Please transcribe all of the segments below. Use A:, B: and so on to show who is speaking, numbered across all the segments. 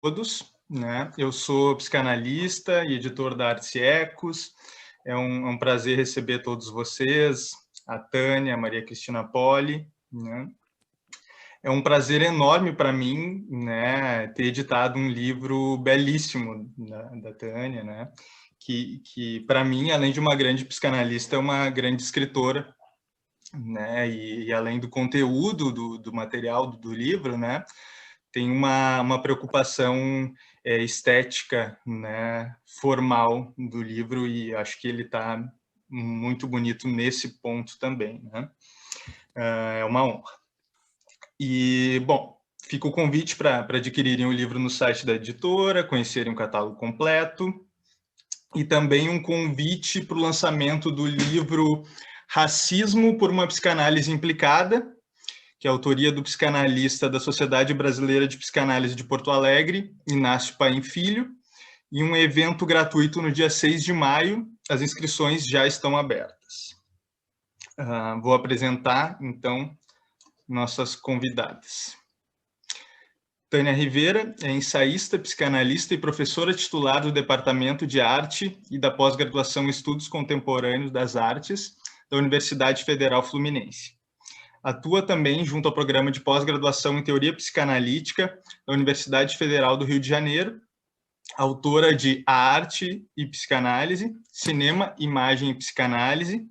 A: Todos, né? Eu sou psicanalista e editor da Artes e Ecos. É um prazer receber todos vocês, a Tânia, a Maria Cristina Poli, né? É um prazer enorme para mim, né, ter editado um livro belíssimo da Tânia, né? Que para mim, além de uma grande psicanalista, é uma grande escritora, né? E além do conteúdo do material do livro, né? Tem uma preocupação estética, né, formal do livro, e acho que ele está muito bonito nesse ponto também, né? É uma honra. E, bom, fica o convite para adquirirem o livro no site da editora, conhecerem o catálogo completo, e também um convite para o lançamento do livro Racismo por uma Psicanálise Implicada, que é a autoria do psicanalista da Sociedade Brasileira de Psicanálise de Porto Alegre, Inácio Paim Filho, e um evento gratuito no dia 6 de maio. As inscrições já estão abertas. Vou apresentar, então, nossas convidadas. Tânia Rivera é ensaísta, psicanalista e professora titular do Departamento de Arte e da Pós-Graduação em Estudos Contemporâneos das Artes da Universidade Federal Fluminense. Atua também junto ao programa de pós-graduação em Teoria Psicanalítica da Universidade Federal do Rio de Janeiro, autora de A Arte e Psicanálise, Cinema, Imagem e Psicanálise,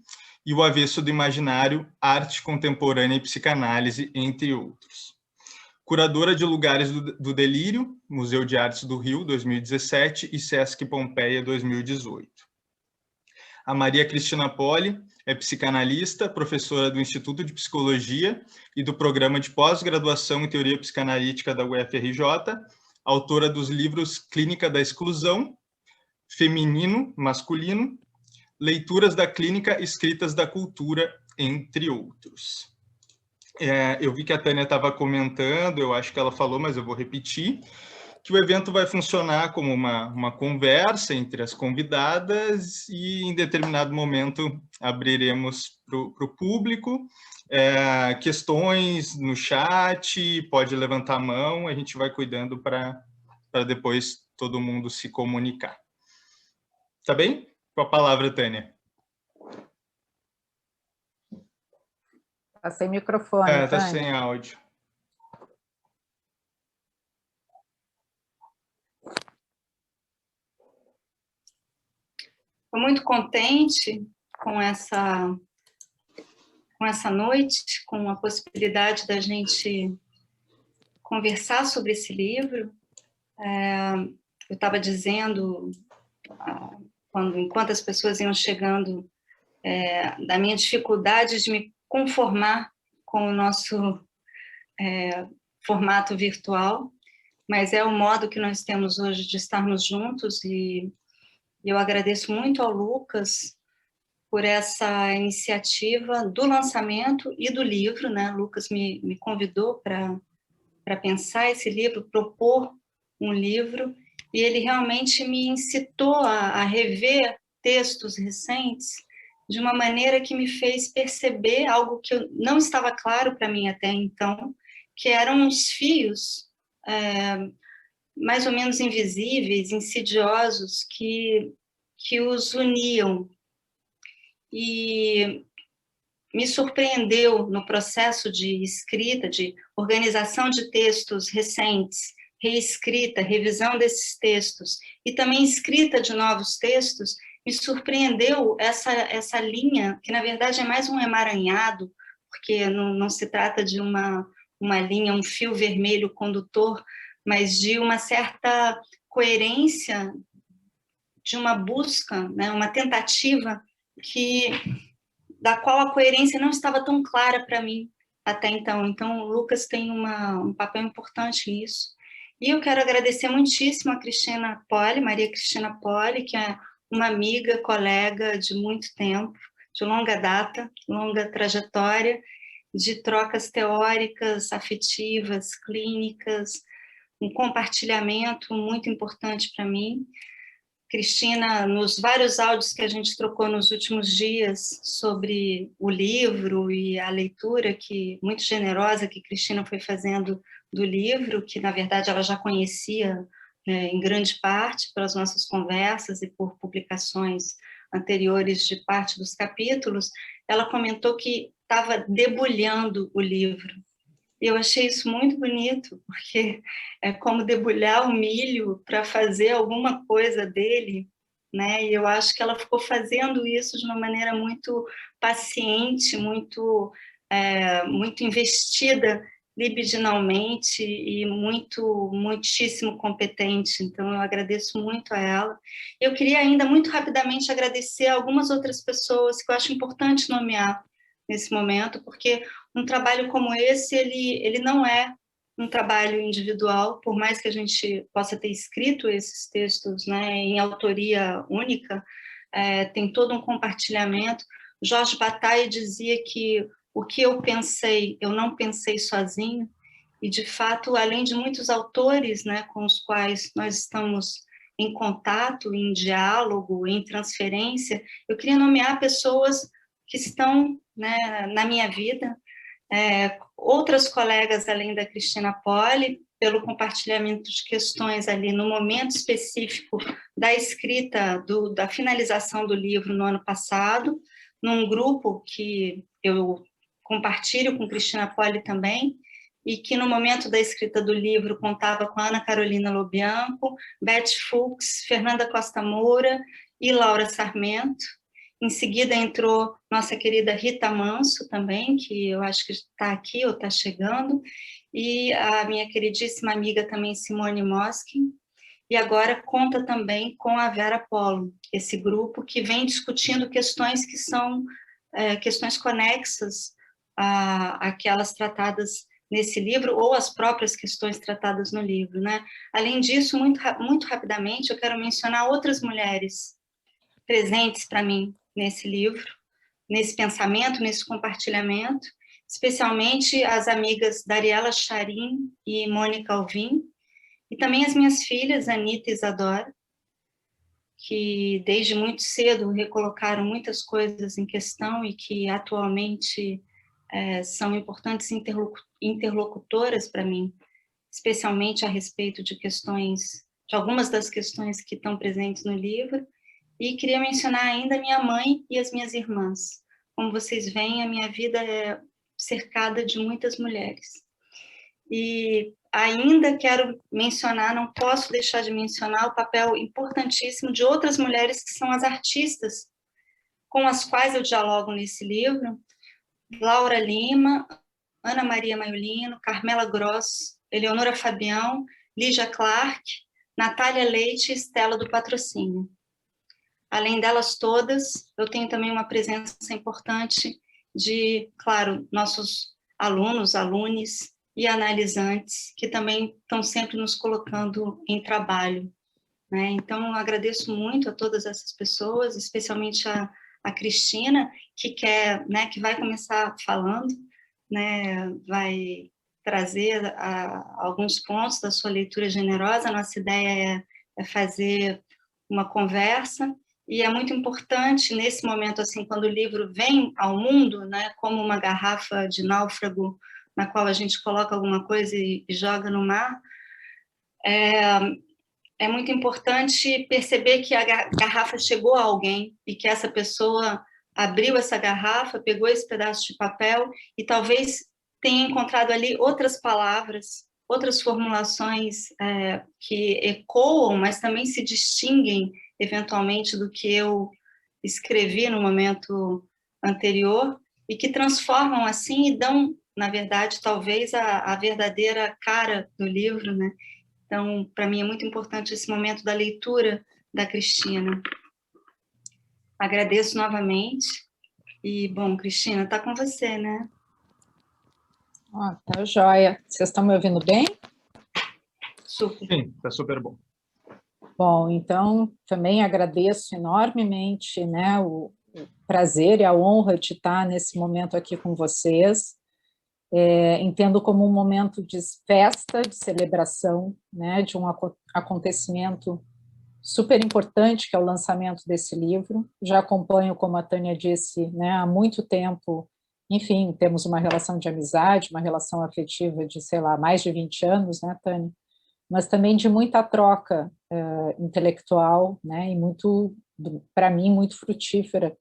A: e O Avesso do Imaginário, Arte Contemporânea e Psicanálise, entre outros. Curadora de Lugares do Delírio, Museu de Artes do Rio, 2017, e Sesc Pompeia, 2018. A Maria Cristina Poli é psicanalista, professora do Instituto de Psicologia e do Programa de Pós-Graduação em Teoria Psicanalítica da UFRJ, autora dos livros Clínica da Exclusão, Feminino, Masculino, Leituras da Clínica, Escritas da Cultura, entre outros. Eu vi que a Tânia estava comentando, eu acho que ela falou, mas eu vou repetir, que o evento vai funcionar como uma conversa entre as convidadas e, em determinado momento, abriremos para o público. Questões no chat, pode levantar a mão, a gente vai cuidando para depois todo mundo se comunicar. Tá bem? Com a palavra, Tânia.
B: Está sem microfone, Tânia.
A: Está sem áudio.
C: Estou muito contente com essa noite, com a possibilidade da gente conversar sobre esse livro. Eu estava dizendo, enquanto as pessoas iam chegando, da minha dificuldade de me conformar com o nosso formato virtual, mas é o modo que nós temos hoje de estarmos juntos, e eu agradeço muito ao Lucas por essa iniciativa do lançamento e do livro, né? Lucas me convidou para pensar esse livro, propor um livro, e ele realmente me incitou a rever textos recentes de uma maneira que me fez perceber algo que não estava claro para mim até então, que eram os fios mais ou menos invisíveis, insidiosos, que os uniam. E me surpreendeu no processo de escrita, de organização de textos recentes, reescrita, revisão desses textos, e também escrita de novos textos, me surpreendeu essa linha, que na verdade é mais um emaranhado, porque não se trata de uma linha, um fio vermelho condutor, mas de uma certa coerência, de uma busca, né, uma tentativa da qual a coerência não estava tão clara para mim até então. Então, o Lucas tem um papel importante nisso. E eu quero agradecer muitíssimo a Cristina Poli, Maria Cristina Poli, que é uma amiga, colega de muito tempo, de longa data, longa trajetória, de trocas teóricas, afetivas, clínicas, um compartilhamento muito importante para mim. Cristina, nos vários áudios que a gente trocou nos últimos dias sobre o livro e a leitura muito generosa que Cristina foi fazendo do livro, que na verdade ela já conhecia em grande parte pelas nossas conversas e por publicações anteriores de parte dos capítulos, ela comentou que estava debulhando o livro. E eu achei isso muito bonito, porque é como debulhar o milho para fazer alguma coisa dele, né? E eu acho que ela ficou fazendo isso de uma maneira muito paciente, muito investida libidinalmente e muitíssimo competente. Então, eu agradeço muito a ela. Eu queria ainda, muito rapidamente, agradecer a algumas outras pessoas que eu acho importante nomear nesse momento, porque um trabalho como esse, ele não é um trabalho individual, por mais que a gente possa ter escrito esses textos, né, em autoria única, tem todo um compartilhamento. Jorge Bataille dizia que o que eu pensei, eu não pensei sozinho, e, de fato, além de muitos autores, né, com os quais nós estamos em contato, em diálogo, em transferência, eu queria nomear pessoas que estão, né, na minha vida, outras colegas além da Cristina Poli, pelo compartilhamento de questões ali no momento específico da escrita, da finalização do livro no ano passado, num grupo que eu compartilho com Cristina Poli também, e que no momento da escrita do livro contava com Ana Carolina Lobianco, Beth Fuchs, Fernanda Costa Moura e Laura Sarmento. Em seguida entrou nossa querida Rita Manso também, que eu acho que está aqui ou está chegando, e a minha queridíssima amiga também Simone Moskin, e agora conta também com a Vera Polo, esse grupo que vem discutindo questões que são questões conexas àquelas tratadas nesse livro, ou as próprias questões tratadas no livro, né? Além disso, muito rapidamente, eu quero mencionar outras mulheres presentes para mim nesse livro, nesse pensamento, nesse compartilhamento, especialmente as amigas Dariela Charim e Mônica Alvim, e também as minhas filhas, Anitta e Isadora, que desde muito cedo recolocaram muitas coisas em questão e que atualmente são importantes interlocutoras para mim, especialmente a respeito de algumas das questões que estão presentes no livro. E queria mencionar ainda minha mãe e as minhas irmãs. Como vocês veem, a minha vida é cercada de muitas mulheres. E ainda quero mencionar, não posso deixar de mencionar o papel importantíssimo de outras mulheres que são as artistas com as quais eu dialogo nesse livro. Laura Lima, Ana Maria Maiolino, Carmela Gross, Eleonora Fabião, Lígia Clark, Natália Leite e Estela do Patrocínio. Além delas todas, eu tenho também uma presença importante de, claro, nossos alunos, alunes e analisantes, que também estão sempre nos colocando em trabalho, né? Então, eu agradeço muito a todas essas pessoas, especialmente a Cristina, que que vai começar falando, né? Vai trazer alguns pontos da sua leitura generosa. A nossa ideia é fazer uma conversa, e é muito importante nesse momento, assim, quando o livro vem ao mundo, né, como uma garrafa de náufrago na qual a gente coloca alguma coisa e joga no mar, é muito importante perceber que a garrafa chegou a alguém e que essa pessoa abriu essa garrafa, pegou esse pedaço de papel e talvez tenha encontrado ali outras palavras, outras formulações que ecoam, mas também se distinguem eventualmente do que eu escrevi no momento anterior, e que transformam assim e dão, na verdade, talvez a verdadeira cara do livro, né? Então, para mim é muito importante esse momento da leitura da Cristina. Agradeço novamente e, bom, Cristina, está com você, né?
B: Tá joia. Vocês estão me ouvindo bem?
A: Super. Sim, está super bom.
B: Bom, então, também agradeço enormemente, né, o prazer e a honra de estar nesse momento aqui com vocês. Entendo como um momento de festa, de celebração, né, de um acontecimento super importante, que é o lançamento desse livro. Já acompanho, como a Tânia disse, né, há muito tempo. Enfim, temos uma relação de amizade, uma relação afetiva de, sei lá, mais de 20 anos, né, Tânia? Mas também de muita troca intelectual, né, e muito, para mim, muito frutífera.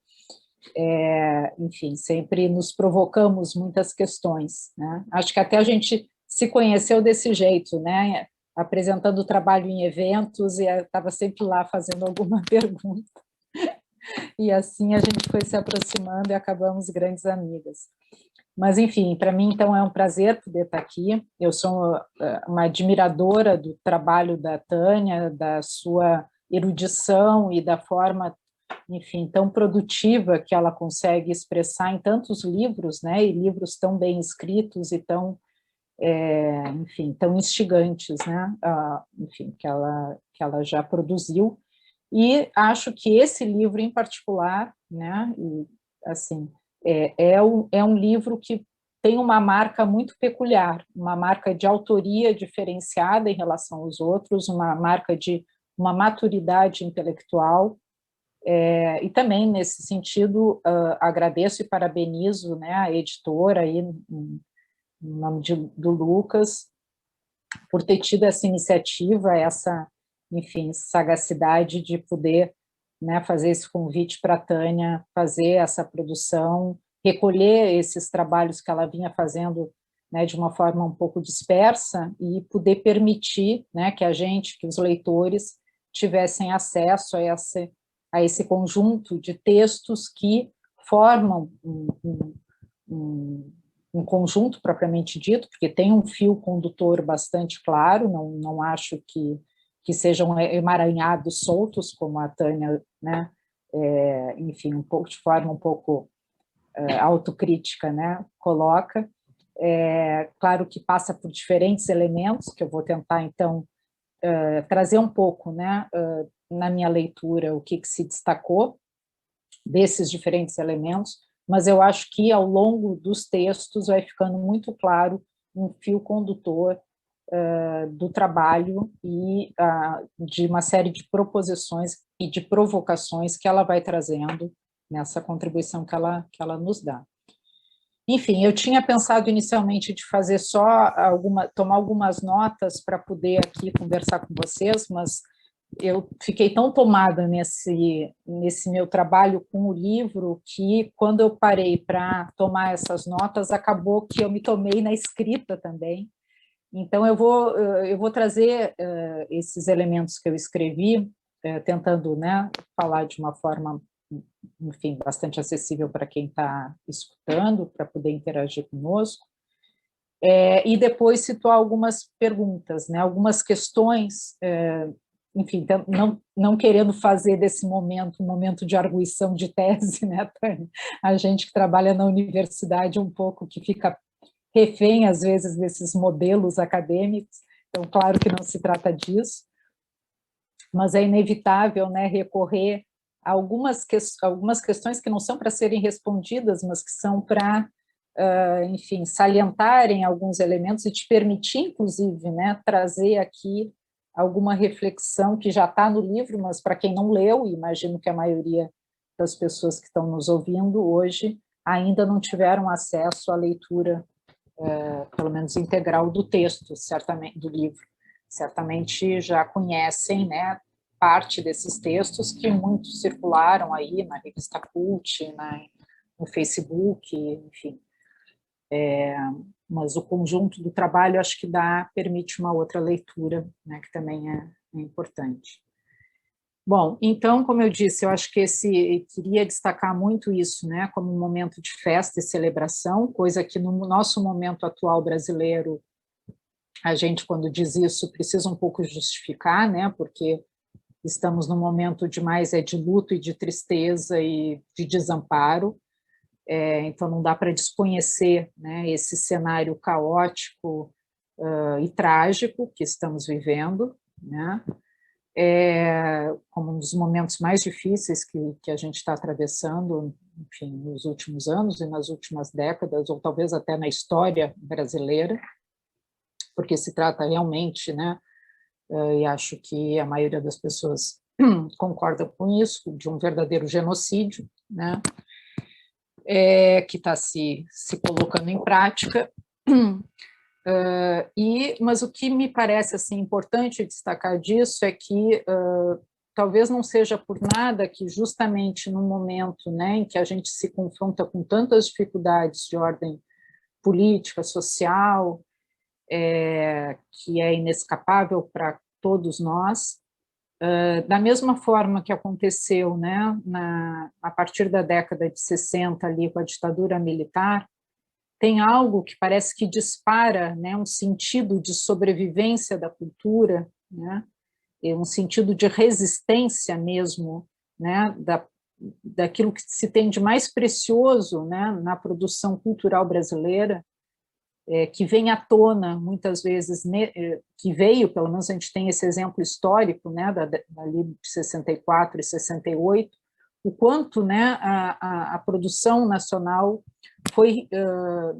B: Enfim, sempre nos provocamos muitas questões, né? Acho que até a gente se conheceu desse jeito, né? Apresentando o trabalho em eventos e estava sempre lá fazendo alguma pergunta. E assim a gente foi se aproximando e acabamos grandes amigas. Mas, enfim, para mim, então, é um prazer poder estar aqui. Eu sou uma admiradora do trabalho da Tânia, da sua erudição e da forma, enfim, tão produtiva que ela consegue expressar em tantos livros, né? E livros tão bem escritos e tão, enfim, tão instigantes, né? Enfim, que ela já produziu. E acho que esse livro em particular, né? E, assim, é um livro que tem uma marca muito peculiar, uma marca de autoria diferenciada em relação aos outros, uma marca de uma maturidade intelectual, e também, nesse sentido, agradeço e parabenizo, né, a editora, aí, em nome do Lucas, por ter tido essa iniciativa, essa, enfim, sagacidade de poder, né, fazer esse convite para a Tânia fazer essa produção, recolher esses trabalhos que ela vinha fazendo, né, de uma forma um pouco dispersa e poder permitir, né, que que os leitores tivessem acesso a esse conjunto de textos que formam um conjunto propriamente dito, porque tem um fio condutor bastante claro, não acho que sejam emaranhados soltos, como a Tânia, né, enfim, de forma um pouco autocrítica, né, coloca. Claro que passa por diferentes elementos, que eu vou tentar, então, trazer um pouco, né, na minha leitura, o que se destacou desses diferentes elementos, mas eu acho que, ao longo dos textos, vai ficando muito claro um fio condutor do trabalho e de uma série de proposições e de provocações que ela vai trazendo nessa contribuição que ela nos dá. Enfim, eu tinha pensado inicialmente de fazer tomar algumas notas para poder aqui conversar com vocês, mas eu fiquei tão tomada nesse meu trabalho com o livro que, quando eu parei para tomar essas notas, acabou que eu me tomei na escrita também. Então, eu vou trazer esses elementos que eu escrevi, tentando, né, falar de uma forma, enfim, bastante acessível para quem está escutando, para poder interagir conosco, e depois situar algumas perguntas, né, algumas questões, enfim, não querendo fazer desse momento um momento de arguição de tese, né, Tânia? A gente que trabalha na universidade um pouco que fica refém, às vezes, desses modelos acadêmicos, então, claro que não se trata disso, mas é inevitável, né, recorrer a algumas questões que não são para serem respondidas, mas que são para, enfim, salientarem alguns elementos e te permitir, inclusive, né, trazer aqui alguma reflexão que já está no livro, mas para quem não leu, imagino que a maioria das pessoas que estão nos ouvindo hoje ainda não tiveram acesso à leitura, pelo menos integral, do texto, certamente, do livro. Certamente já conhecem, né, parte desses textos que muitos circularam aí na revista Cult, no Facebook, enfim. Mas o conjunto do trabalho acho que permite uma outra leitura, né, que também é importante. Bom, então, como eu disse, eu acho que queria destacar muito isso, né, como um momento de festa e celebração, coisa que no nosso momento atual brasileiro, a gente, quando diz isso, precisa um pouco justificar, né, porque estamos num momento de luto e de tristeza e de desamparo, então não dá para desconhecer, né, esse cenário caótico e trágico que estamos vivendo, né, como um dos momentos mais difíceis que a gente está atravessando, enfim, nos últimos anos e nas últimas décadas, ou talvez até na história brasileira, porque se trata realmente, né, e acho que a maioria das pessoas concordam com isso, de um verdadeiro genocídio, né? Que está se colocando em prática. Mas o que me parece assim, importante destacar disso é que talvez não seja por nada que justamente no momento, né, em que a gente se confronta com tantas dificuldades de ordem política, social, que é inescapável para todos nós, da mesma forma que aconteceu, né, a partir da década de 60 ali com a ditadura militar, tem algo que parece que dispara, né, um sentido de sobrevivência da cultura, né, um sentido de resistência mesmo, né, daquilo que se tem de mais precioso, né, na produção cultural brasileira, que vem à tona muitas vezes, que veio, pelo menos a gente tem esse exemplo histórico, né, ali de 64 e 68, o quanto, né, a produção nacional foi,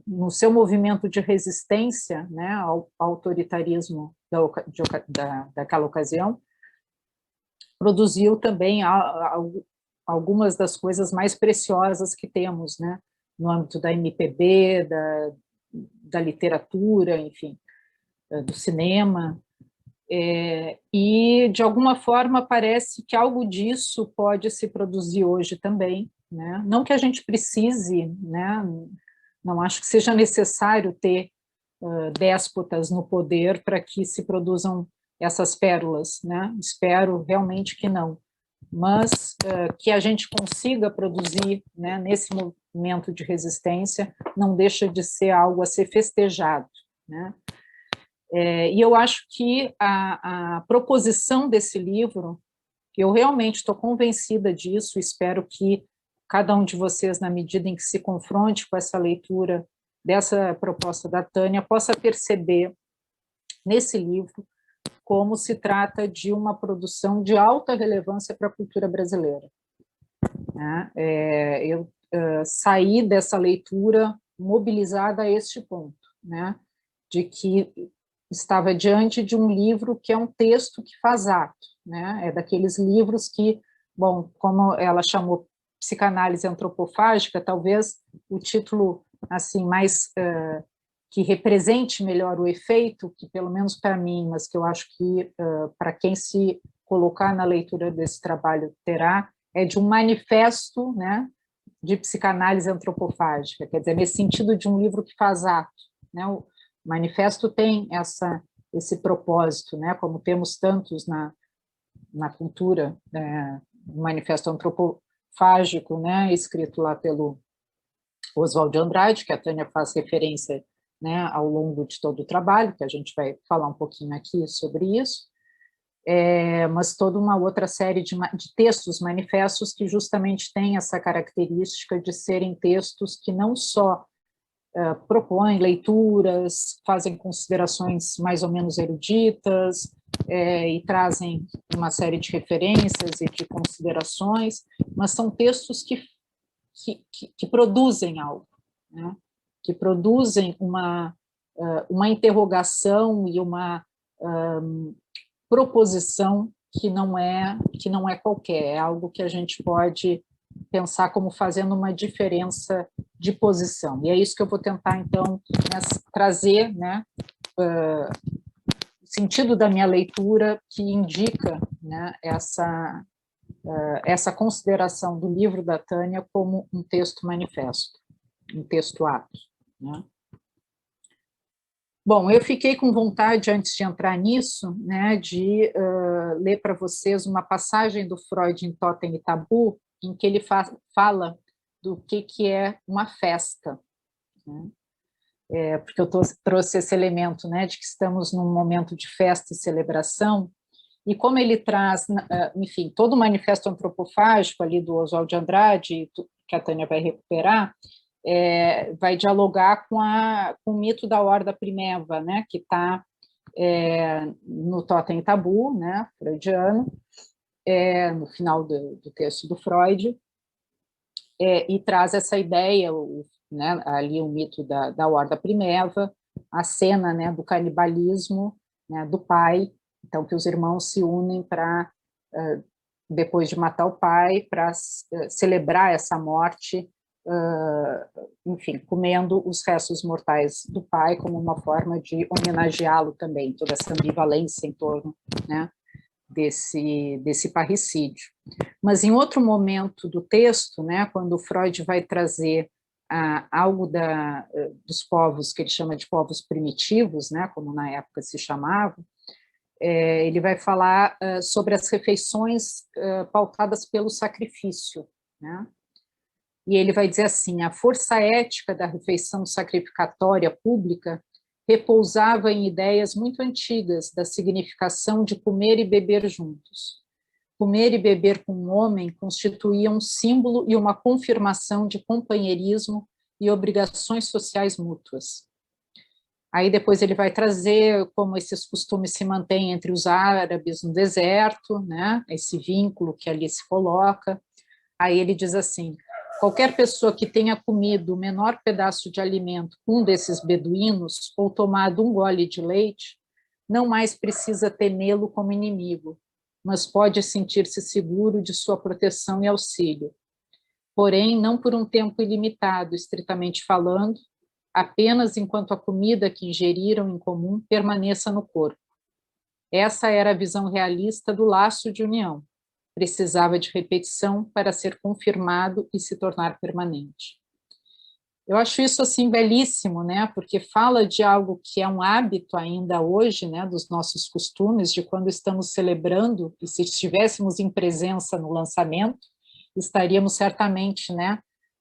B: no seu movimento de resistência, né, ao autoritarismo daquela ocasião, produziu também algumas das coisas mais preciosas que temos, né, no âmbito da MPB, da literatura, enfim, do cinema, e, de alguma forma, parece que algo disso pode se produzir hoje também, né? Não que a gente precise, né? Não acho que seja necessário ter déspotas no poder para que se produzam essas pérolas, né? Espero realmente que não, mas que a gente consiga produzir, né, nesse momento de resistência, não deixa de ser algo a ser festejado, né? E eu acho que a proposição desse livro, eu realmente estou convencida disso, espero que cada um de vocês, na medida em que se confronte com essa leitura dessa proposta da Tânia, possa perceber nesse livro como se trata de uma produção de alta relevância para a cultura brasileira. Eu saí dessa leitura mobilizada a este ponto, né, de que estava diante de um livro que é um texto que faz ato, né, é daqueles livros que, bom, como ela chamou psicanálise antropofágica, talvez o título assim mais que represente melhor o efeito, que pelo menos para mim, mas que eu acho que para quem se colocar na leitura desse trabalho terá, é de um manifesto, né, de psicanálise antropofágica, quer dizer, nesse sentido de um livro que faz ato, né? O manifesto tem esse propósito, né, como temos tantos na cultura, o manifesto antropofágico, né, escrito lá pelo Oswald de Andrade, que a Tânia faz referência, né, ao longo de todo o trabalho, que a gente vai falar um pouquinho aqui sobre isso, mas toda uma outra série de textos manifestos que justamente têm essa característica de serem textos que não só propõem leituras, fazem considerações mais ou menos eruditas, e trazem uma série de referências e de considerações, mas são textos que produzem algo, né? Que produzem uma interrogação e uma proposição que não é qualquer, é algo que a gente pode pensar como fazendo uma diferença de posição. E é isso que eu vou tentar, então, trazer, né, o sentido da minha leitura que indica, né, essa consideração do livro da Tânia como um texto manifesto, um texto-ato, né? Bom, eu fiquei com vontade, antes de entrar nisso, né, de ler para vocês uma passagem do Freud em Totem e Tabu, em que ele fala do que é uma festa, né? Porque eu trouxe esse elemento, né, de que estamos num momento de festa e celebração, e como ele traz, enfim, todo o manifesto antropofágico ali do Oswald de Andrade, que a Tânia vai recuperar, vai dialogar com o mito da horda primeva, né, que está no Totem e Tabu, né, freudiano, no final do texto do Freud, e traz essa ideia, né, ali o mito da horda primeva, a cena, né, do canibalismo, né, do pai, então que os irmãos se unem para depois de matar o pai, para celebrar essa morte, enfim, comendo os restos mortais do pai como uma forma de homenageá-lo também, toda essa ambivalência em torno, né, desse parricídio. Mas em outro momento do texto, né, quando Freud vai trazer algo dos povos que ele chama de povos primitivos, né, como na época se chamava, ele vai falar sobre as refeições pautadas pelo sacrifício, né? E ele vai dizer assim: a força ética da refeição sacrificatória pública repousava em ideias muito antigas da significação de comer e beber juntos. Comer e beber com um homem constituía um símbolo e uma confirmação de companheirismo e obrigações sociais mútuas. Aí depois ele vai trazer como esses costumes se mantêm entre os árabes no deserto, né? Esse vínculo que ali se coloca. Aí ele diz assim: qualquer pessoa que tenha comido o menor pedaço de alimento com um desses beduínos ou tomado um gole de leite, não mais precisa temê-lo como inimigo, mas pode sentir-se seguro de sua proteção e auxílio. Porém, não por um tempo ilimitado, estritamente falando, apenas enquanto a comida que ingeriram em comum permaneça no corpo. Essa era a visão realista do laço de união. Precisava de repetição para ser confirmado e se tornar permanente. Eu acho isso assim belíssimo, né? Porque fala de algo que é um hábito ainda hoje, né? Dos nossos costumes, de quando estamos celebrando, e se estivéssemos em presença no lançamento, estaríamos certamente, né?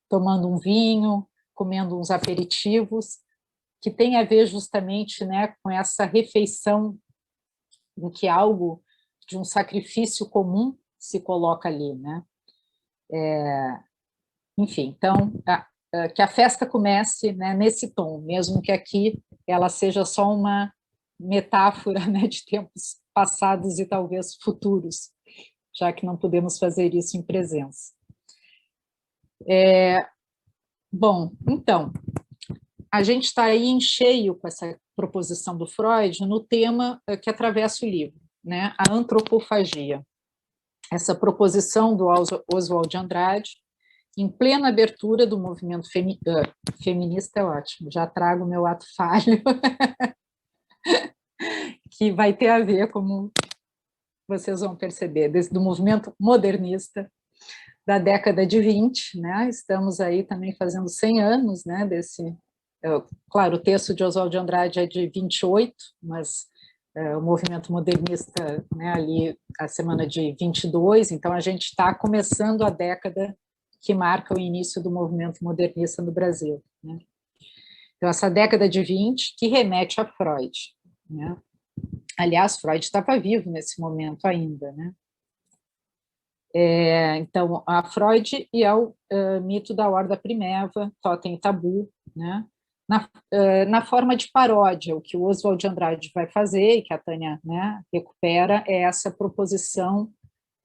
B: Tomando um vinho, comendo uns aperitivos, que tem a ver justamente, né? Com essa refeição em que algo de um sacrifício comum se coloca ali, né? Enfim, então, que a festa comece, né, nesse tom, mesmo que aqui ela seja só uma metáfora, né, de tempos passados e talvez futuros, já que não podemos fazer isso em presença. Bom, então, a gente está aí em cheio com essa proposição do Freud no tema que atravessa o livro, né, a antropofagia. Essa proposição do Oswald de Andrade, em plena abertura do movimento feminista, é ótimo, já trago o meu ato falho, que vai ter a ver, como vocês vão perceber, do movimento modernista da década de 20, né? Estamos aí também fazendo 100 anos, né, claro, o texto de Oswald de Andrade é de 28, mas o movimento modernista, né, ali a semana de 22, então a gente está começando a década que marca o início do movimento modernista no Brasil, né? Então, essa década de 20 que remete a Freud, né? Aliás, Freud estava vivo nesse momento ainda, né? Então, a Freud e ao mito da Horda Primeva, Totem e Tabu, né? Na forma de paródia, o que o Oswald de Andrade vai fazer, e que a Tânia, né, recupera, é essa proposição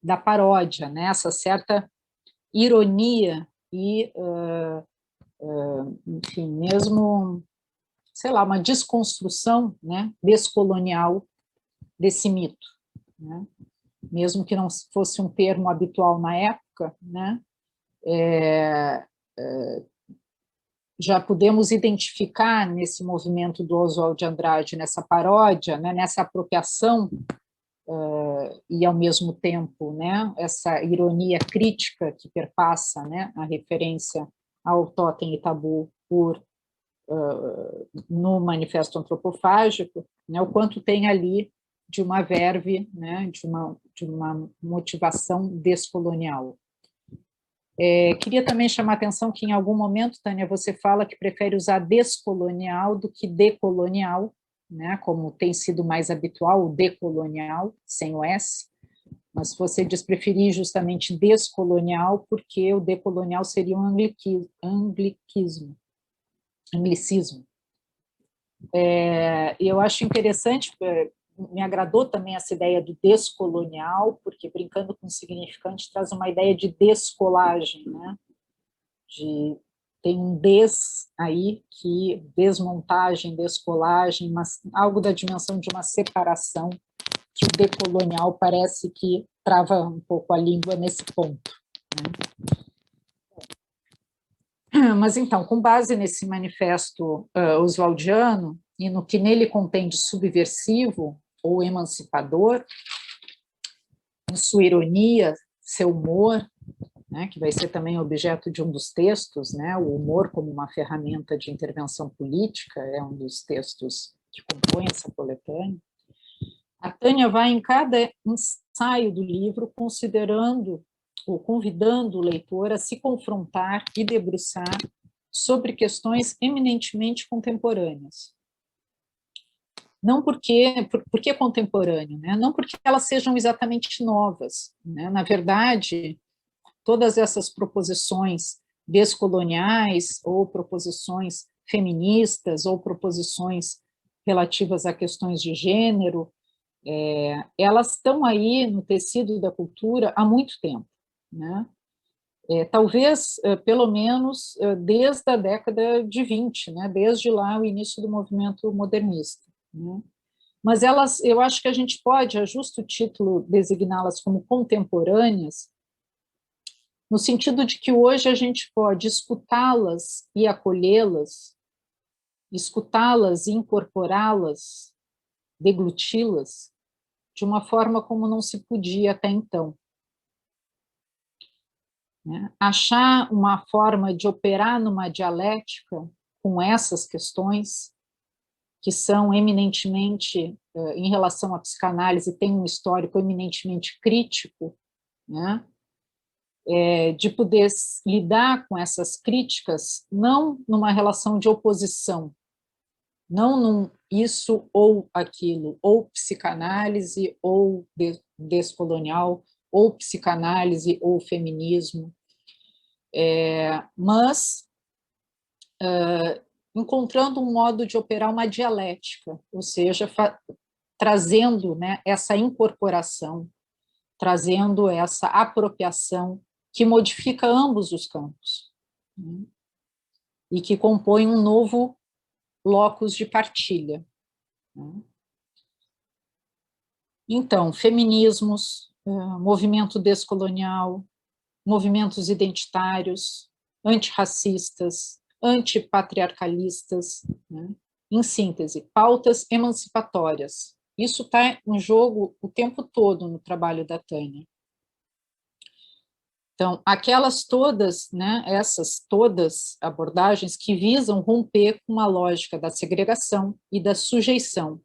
B: da paródia, né? Essa certa ironia e, enfim, mesmo, sei lá, uma desconstrução, né, descolonial desse mito, né? Mesmo que não fosse um termo habitual na época, né? Já podemos identificar nesse movimento do Oswald de Andrade, nessa paródia, né, nessa apropriação e, ao mesmo tempo, né, essa ironia crítica que perpassa, né, a referência ao Totem e Tabu no Manifesto Antropofágico, né, o quanto tem ali de uma verve, né, de uma motivação descolonial. Queria também chamar a atenção que, em algum momento, Tânia, você fala que prefere usar descolonial do que decolonial, né, como tem sido mais habitual, o decolonial, sem o S, mas você diz preferir justamente descolonial, porque o decolonial seria um anglicismo. E eu acho interessante, me agradou também essa ideia do descolonial, porque, brincando com o significante, traz uma ideia de descolagem, né? Tem um aí, que desmontagem, descolagem, algo da dimensão de uma separação, que o decolonial parece que trava um pouco a língua nesse ponto, né? Mas, então, com base nesse manifesto oswaldiano e no que nele contém de subversivo ou emancipador, em sua ironia, seu humor, né, que vai ser também objeto de um dos textos, né, o humor como uma ferramenta de intervenção política, é um dos textos que compõem essa coletânea. A Tânia vai, em cada ensaio do livro, considerando ou convidando o leitor a se confrontar e debruçar sobre questões eminentemente contemporâneas. Não por que contemporâneo, né? Não porque elas sejam exatamente novas, né? Na verdade, todas essas proposições descoloniais ou proposições feministas ou proposições relativas a questões de gênero, elas estão aí no tecido da cultura há muito tempo, né? Talvez, pelo menos, desde a década de 20, né? Desde lá o início do movimento modernista, né? Mas elas, eu acho que a gente pode, a justo título, designá-las como contemporâneas, no sentido de que hoje a gente pode escutá-las e acolhê-las, escutá-las e incorporá-las, degluti-las, de uma forma como não se podia até então. Achar uma forma de operar numa dialética com essas questões, que são eminentemente, em relação à psicanálise, tem um histórico eminentemente crítico, né? De poder lidar com essas críticas, não numa relação de oposição, não num isso ou aquilo, ou psicanálise ou descolonial, ou psicanálise ou feminismo, mas encontrando um modo de operar uma dialética, ou seja, trazendo, né, essa incorporação, trazendo essa apropriação que modifica ambos os campos, né, e que compõe um novo locus de partilha, né. Então, feminismos, movimento descolonial, movimentos identitários, antirracistas, antipatriarcalistas, né? Em síntese, pautas emancipatórias. Isso está em jogo o tempo todo no trabalho da Tânia. Então, aquelas todas, né, essas todas abordagens que visam romper com uma lógica da segregação e da sujeição,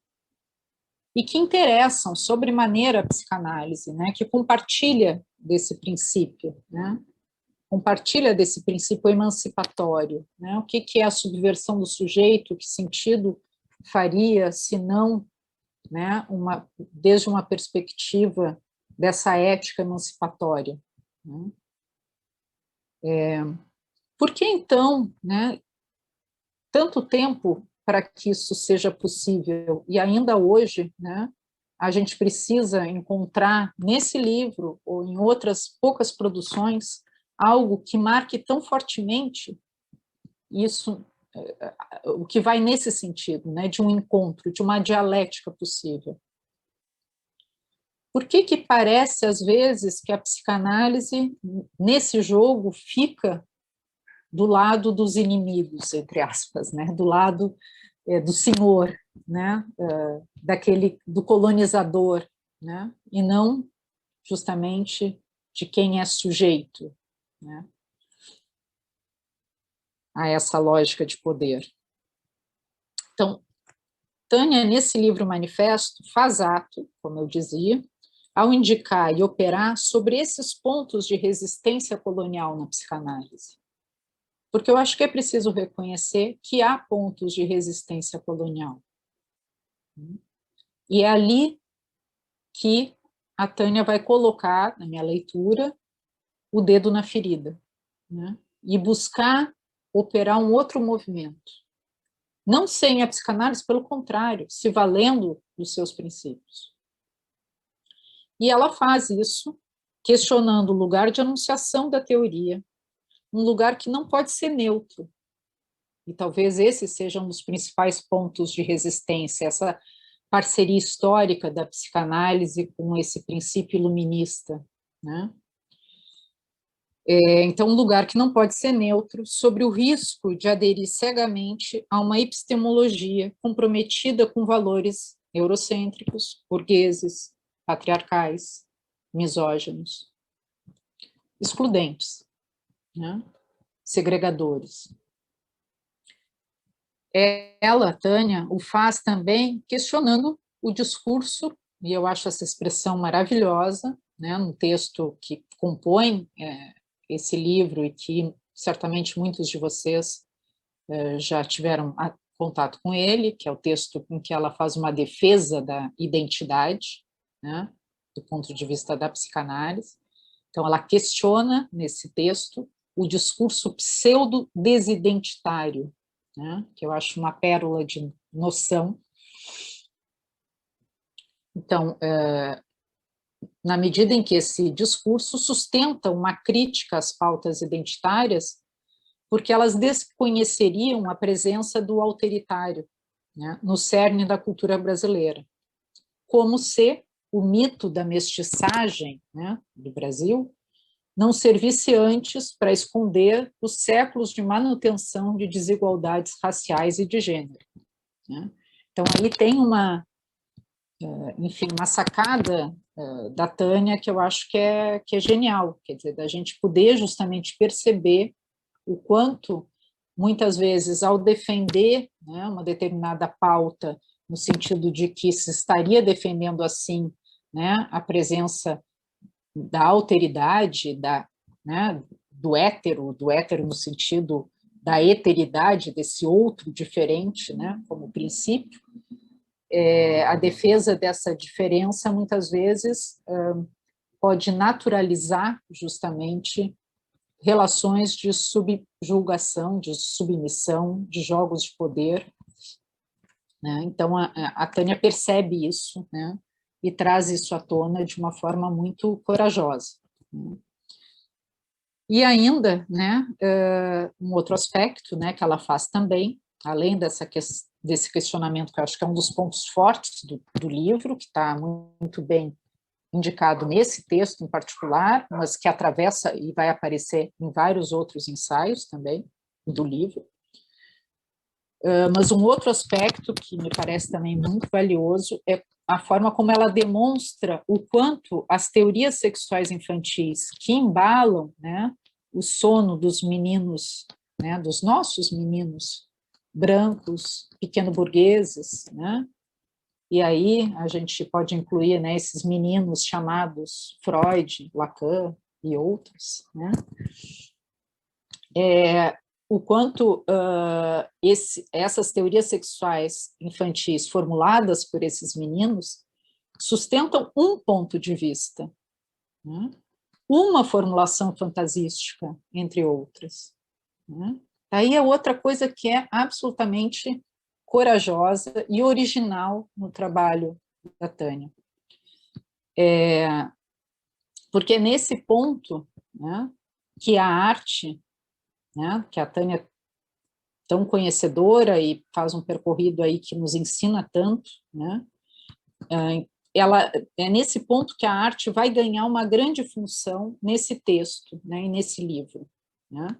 B: e que interessam sobremaneira a psicanálise, né, que compartilha desse princípio, né, compartilha desse princípio emancipatório, né, o que é a subversão do sujeito, que sentido faria se não, né, desde uma perspectiva dessa ética emancipatória, né. Por que então, né, tanto tempo para que isso seja possível, e ainda hoje, né, a gente precisa encontrar nesse livro, ou em outras poucas produções, algo que marque tão fortemente isso, o que vai nesse sentido, né, de um encontro, de uma dialética possível. Por que parece, às vezes, que a psicanálise, nesse jogo, fica do lado dos inimigos, entre aspas, né, do lado do senhor, né, do colonizador, né, e não justamente de quem é sujeito, né, a essa lógica de poder. Então, Tânia, nesse livro manifesto, faz ato, como eu dizia, ao indicar e operar sobre esses pontos de resistência colonial na psicanálise. Porque eu acho que é preciso reconhecer que há pontos de resistência colonial. E é ali que a Tânia vai colocar, na minha leitura, o dedo na ferida, né? E buscar operar um outro movimento. Não sem a psicanálise, pelo contrário, se valendo dos seus princípios. E ela faz isso questionando o lugar de enunciação da teoria, um lugar que não pode ser neutro. E talvez esse seja um dos principais pontos de resistência, essa parceria histórica da psicanálise com esse princípio iluminista, né? Então, um lugar que não pode ser neutro sobre o risco de aderir cegamente a uma epistemologia comprometida com valores eurocêntricos, burgueses, patriarcais, misóginos, excludentes, né? Segregadores. Ela, Tânia, o faz também questionando o discurso, e eu acho essa expressão maravilhosa, né, num texto que compõe esse livro e que certamente muitos de vocês já tiveram contato com ele, que é o texto em que ela faz uma defesa da identidade, né, do ponto de vista da psicanálise. Então, ela questiona, nesse texto, o discurso pseudo-desidentitário, né, que eu acho uma pérola de noção. Então, na medida em que esse discurso sustenta uma crítica às pautas identitárias, porque elas desconheceriam a presença do autoritário, né, no cerne da cultura brasileira, como se o mito da mestiçagem, né, do Brasil não servisse antes para esconder os séculos de manutenção de desigualdades raciais e de gênero, né? Então, aí tem uma sacada da Tânia que eu acho que é genial, quer dizer, da gente poder justamente perceber o quanto, muitas vezes, ao defender, né, uma determinada pauta, no sentido de que se estaria defendendo, assim, né, a presença da alteridade, né, do hétero no sentido da heteridade, desse outro diferente, né, como princípio, a defesa dessa diferença, muitas vezes, pode naturalizar, justamente, relações de subjugação, de submissão, de jogos de poder, né? Então, a Tânia percebe isso, né, e traz isso à tona de uma forma muito corajosa, né? E ainda, né, um outro aspecto, né, que ela faz também, além desse questionamento, que eu acho que é um dos pontos fortes do livro, que está muito bem indicado nesse texto em particular, mas que atravessa e vai aparecer em vários outros ensaios também do livro. Mas um outro aspecto que me parece também muito valioso é a forma como ela demonstra o quanto as teorias sexuais infantis que embalam, né, o sono dos meninos, né, dos nossos meninos brancos, pequeno-burgueses, né, e aí a gente pode incluir, né, esses meninos chamados Freud, Lacan e outros, né, o quanto essas teorias sexuais infantis formuladas por esses meninos sustentam um ponto de vista, né, uma formulação fantasística, entre outras, né. Aí é outra coisa que é absolutamente corajosa e original no trabalho da Tânia. Porque é nesse ponto, né, que a arte, né, que a Tânia é tão conhecedora e faz um percorrido aí que nos ensina tanto, né, é nesse ponto que a arte vai ganhar uma grande função nesse texto, né, e nesse livro, né,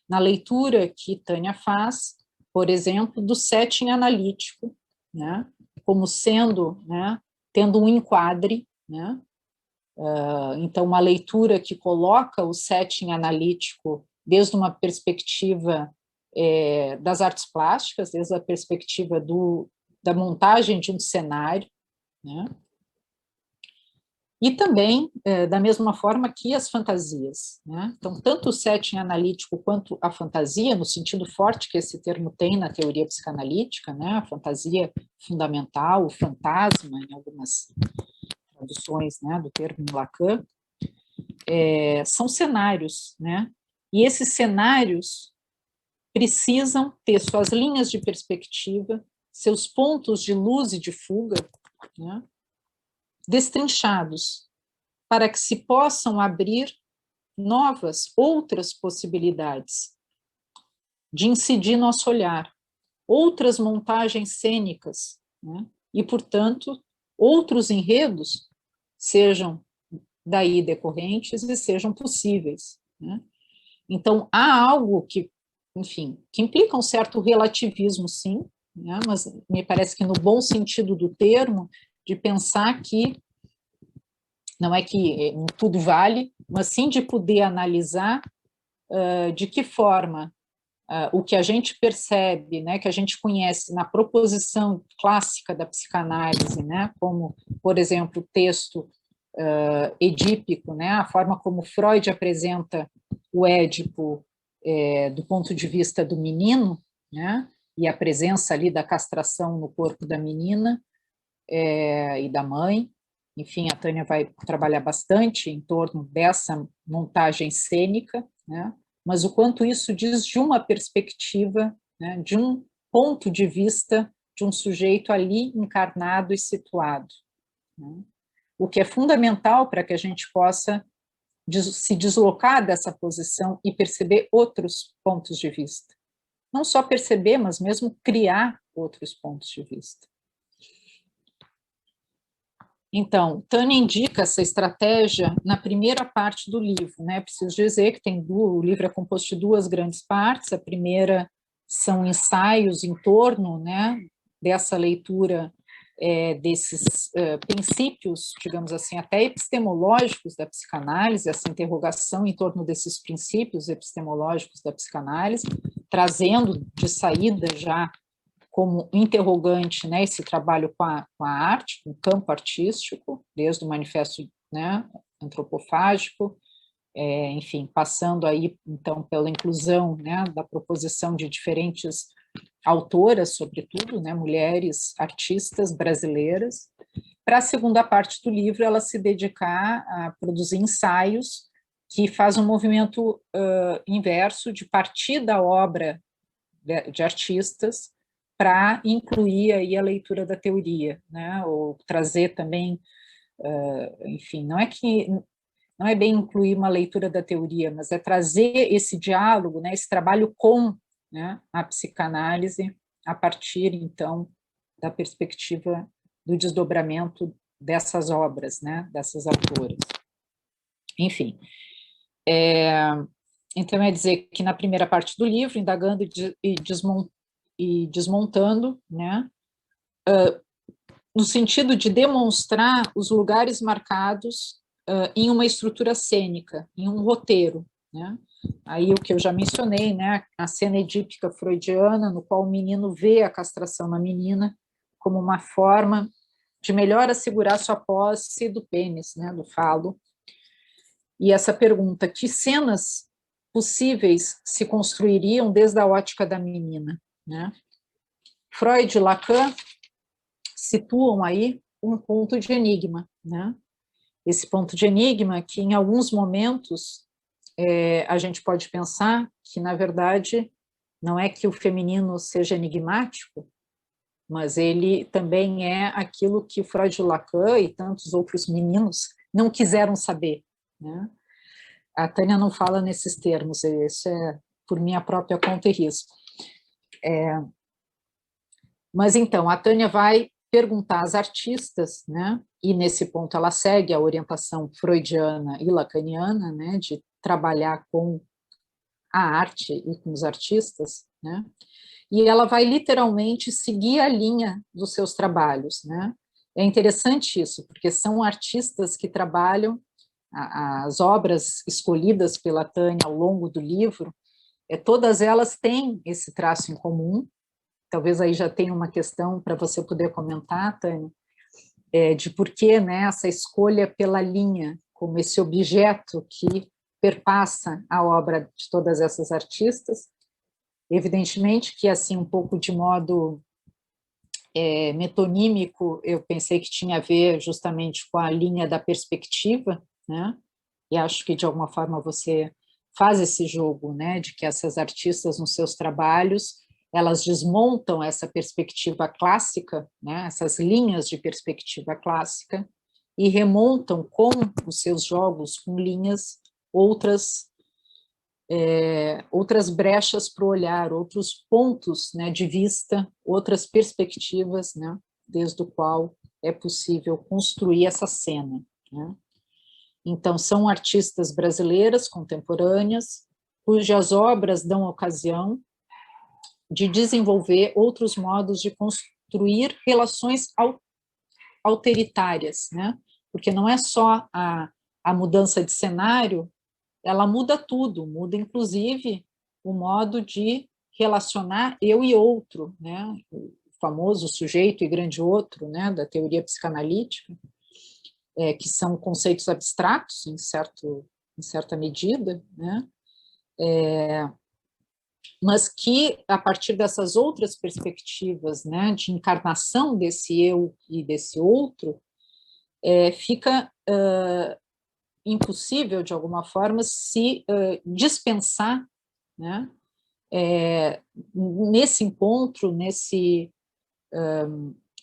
B: na leitura que Tânia faz, por exemplo, do setting analítico, né, como sendo, né, tendo um enquadre, né, então uma leitura que coloca o setting analítico desde uma perspectiva das artes plásticas, desde a perspectiva da montagem de um cenário, né, e também, da mesma forma que as fantasias, né? Então, tanto o setting analítico quanto a fantasia, no sentido forte que esse termo tem na teoria psicanalítica, né? A fantasia fundamental, o fantasma, em algumas traduções, né, do termo Lacan, são cenários, né? E esses cenários precisam ter suas linhas de perspectiva, seus pontos de luz e de fuga, né, destrinchados, para que se possam abrir outras possibilidades de incidir nosso olhar, outras montagens cênicas, né, e, portanto, outros enredos sejam daí decorrentes e sejam possíveis, né? Então, há algo que, enfim, que implica um certo relativismo, sim, né? Mas me parece que no bom sentido do termo, de pensar que não é que tudo vale, mas sim de poder analisar de que forma o que a gente percebe, né, que a gente conhece na proposição clássica da psicanálise, né, como, por exemplo, o texto edípico, né, a forma como Freud apresenta o Édipo do ponto de vista do menino, né, e a presença ali da castração no corpo da menina e da mãe. Enfim, a Tânia vai trabalhar bastante em torno dessa montagem cênica, né, mas o quanto isso diz de uma perspectiva, né, de um ponto de vista de um sujeito ali encarnado e situado, né? O que é fundamental para que a gente possa se deslocar dessa posição e perceber outros pontos de vista. Não só perceber, mas mesmo criar outros pontos de vista. Então, Tânia indica essa estratégia na primeira parte do livro, né? Preciso dizer que o livro é composto de duas grandes partes. A primeira são ensaios em torno, né, dessa leitura desses princípios, digamos assim, até epistemológicos da psicanálise, essa interrogação em torno desses princípios epistemológicos da psicanálise, trazendo de saída já como interrogante, né, esse trabalho com a arte, com o campo artístico, desde o manifesto, né, antropofágico, enfim, passando aí, então, pela inclusão, né, da proposição de diferentes autoras, sobretudo, né, mulheres artistas brasileiras. Para a segunda parte do livro, ela se dedicar a produzir ensaios que faz um movimento inverso de partir da obra de artistas para incluir aí a leitura da teoria, né, ou trazer também, enfim, não é bem incluir uma leitura da teoria, mas é trazer esse diálogo, né, esse trabalho com, né, a psicanálise a partir, então, da perspectiva do desdobramento dessas obras, né, dessas autoras. Enfim, então é dizer que na primeira parte do livro, indagando e desmontando, né, no sentido de demonstrar os lugares marcados em uma estrutura cênica, em um roteiro, né? Aí o que eu já mencionei, né, a cena edípica freudiana, no qual o menino vê a castração na menina como uma forma de melhor assegurar sua posse do pênis, né, do falo. E essa pergunta, que cenas possíveis se construiriam desde a ótica da menina, né? Freud e Lacan situam aí um ponto de enigma, né? Esse ponto de enigma que, em alguns momentos, a gente pode pensar que, na verdade, não é que o feminino seja enigmático, mas ele também é aquilo que Freud e Lacan e tantos outros meninos não quiseram saber, né? A Tânia não fala nesses termos, isso é por minha própria conta e risco. Mas, então, a Tânia vai perguntar às artistas, né, e nesse ponto ela segue a orientação freudiana e lacaniana, né, de trabalhar com a arte e com os artistas, né, e ela vai literalmente seguir a linha dos seus trabalhos, né. É interessante isso, porque são artistas que trabalham, as obras escolhidas pela Tânia ao longo do livro, todas elas têm esse traço em comum. Talvez aí já tenha uma questão para você poder comentar, Tânia, de por que, né, essa escolha pela linha, como esse objeto que perpassa a obra de todas essas artistas. Evidentemente que, assim, um pouco de modo metonímico, eu pensei que tinha a ver justamente com a linha da perspectiva, né, e acho que, de alguma forma, você faz esse jogo, né, de que essas artistas, nos seus trabalhos, elas desmontam essa perspectiva clássica, né, essas linhas de perspectiva clássica, e remontam com os seus jogos, com linhas, outras brechas para o olhar, outros pontos, né, de vista, outras perspectivas, né, desde o qual é possível construir essa cena, né? Então, são artistas brasileiras contemporâneas, cujas obras dão ocasião de desenvolver outros modos de construir relações alteritárias, né? Porque não é só a mudança de cenário, ela muda tudo, muda inclusive o modo de relacionar eu e outro, né? O famoso sujeito e grande outro, né? Da teoria psicanalítica, que são conceitos abstratos, em certa medida, né? Mas que, a partir dessas outras perspectivas, né, de encarnação desse eu e desse outro, fica impossível, de alguma forma, se dispensar, né, nesse encontro,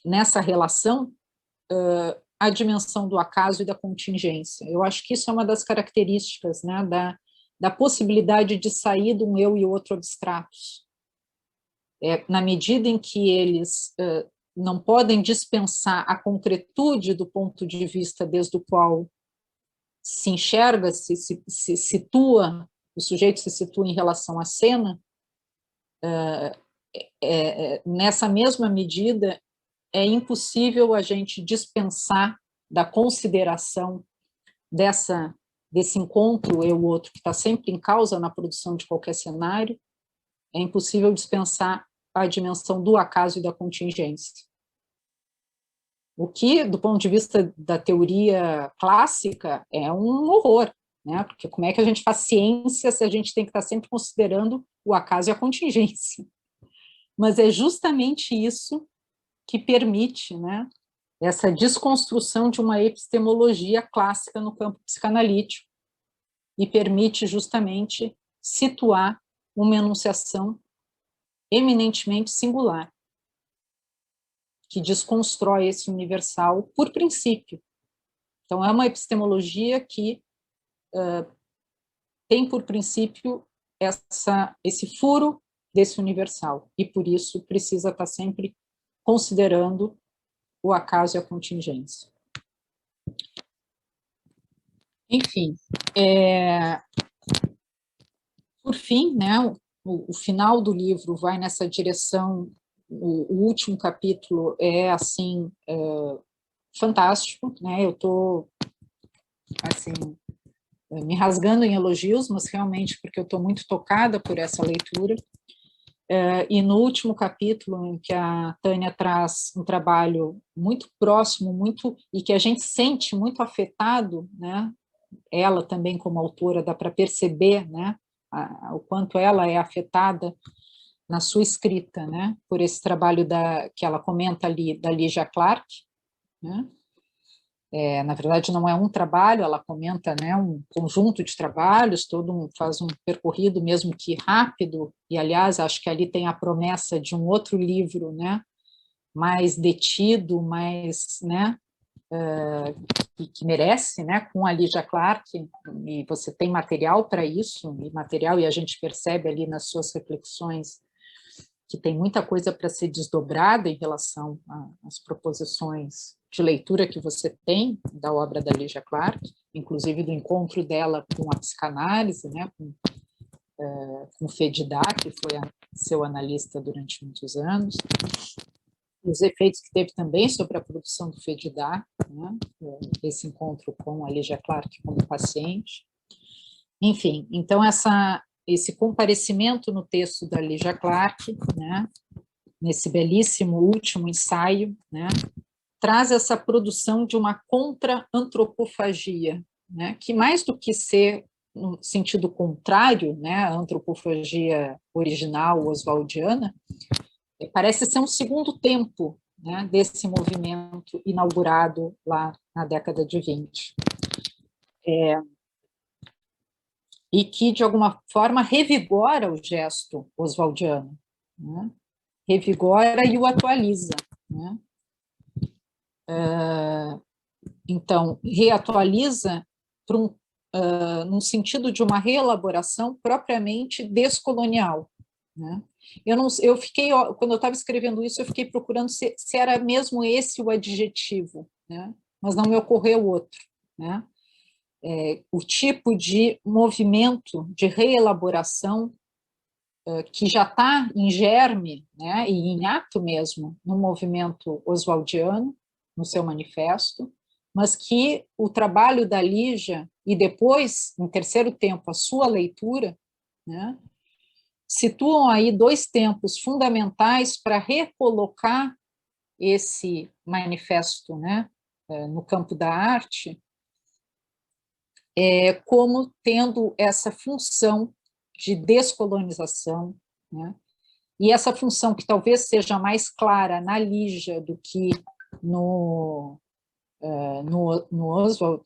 B: nessa relação, a dimensão do acaso e da contingência. Eu acho que isso é uma das características, né, da possibilidade de sair de um eu e outro abstratos. Na medida em que eles não podem dispensar a concretude do ponto de vista desde o qual se enxerga, se situa, o sujeito se situa em relação à cena, nessa mesma medida, é impossível a gente dispensar da consideração desse encontro eu-outro, que está sempre em causa na produção de qualquer cenário, é impossível dispensar a dimensão do acaso e da contingência. O que, do ponto de vista da teoria clássica, é um horror, né? Porque como é que a gente faz ciência se a gente tem que estar sempre considerando o acaso e a contingência? Mas é justamente isso que permite, né, essa desconstrução de uma epistemologia clássica no campo psicanalítico e permite justamente situar uma enunciação eminentemente singular, que desconstrói esse universal por princípio. Então, é uma epistemologia que tem por princípio esse furo desse universal, e por isso precisa estar sempre considerando o acaso e a contingência. Enfim, por fim, né, o final do livro vai nessa direção. O último capítulo é assim fantástico, né? Eu estou assim me rasgando em elogios, mas realmente porque eu estou muito tocada por essa leitura. E no último capítulo, em que a Tânia traz um trabalho muito próximo, e que a gente sente muito afetado, né? Ela também como autora dá para perceber, né, o quanto ela é afetada na sua escrita, né, por esse trabalho que ela comenta ali, da Lygia Clark, né? Na verdade, não é um trabalho, ela comenta, né, um conjunto de trabalhos, faz um percorrido, mesmo que rápido, e, aliás, acho que ali tem a promessa de um outro livro, né, mais detido, mais, né, que merece, né, com a Lygia Clark, e você tem material para isso, e a gente percebe ali nas suas reflexões que tem muita coisa para ser desdobrada em relação às proposições de leitura que você tem da obra da Lygia Clark, inclusive do encontro dela com a psicanálise, né, com Fedidá, que foi seu analista durante muitos anos, os efeitos que teve também sobre a produção do Fedidá, né, esse encontro com a Lygia Clark como paciente. Enfim, então esse comparecimento no texto da Lygia Clark, né, nesse belíssimo último ensaio, né, traz essa produção de uma contra-antropofagia, né, que mais do que ser no sentido contrário, né, a antropofagia original oswaldiana, parece ser um segundo tempo, né, desse movimento inaugurado lá na década de 20. E que, de alguma forma, revigora o gesto oswaldiano, né, revigora e o atualiza, né. Então, reatualiza num sentido de uma reelaboração propriamente descolonial, né? Eu fiquei, quando eu estava escrevendo isso, eu fiquei procurando se era mesmo esse o adjetivo, né? Mas não me ocorreu outro, né? O tipo de movimento de reelaboração que já está em germe, né, e em ato mesmo, no movimento oswaldiano, no seu manifesto, mas que o trabalho da Lígia, e depois, em terceiro tempo, a sua leitura, né, situam aí dois tempos fundamentais para recolocar esse manifesto, né, no campo da arte, como tendo essa função de descolonização, né, e essa função que talvez seja mais clara na Lígia do que no Oswald,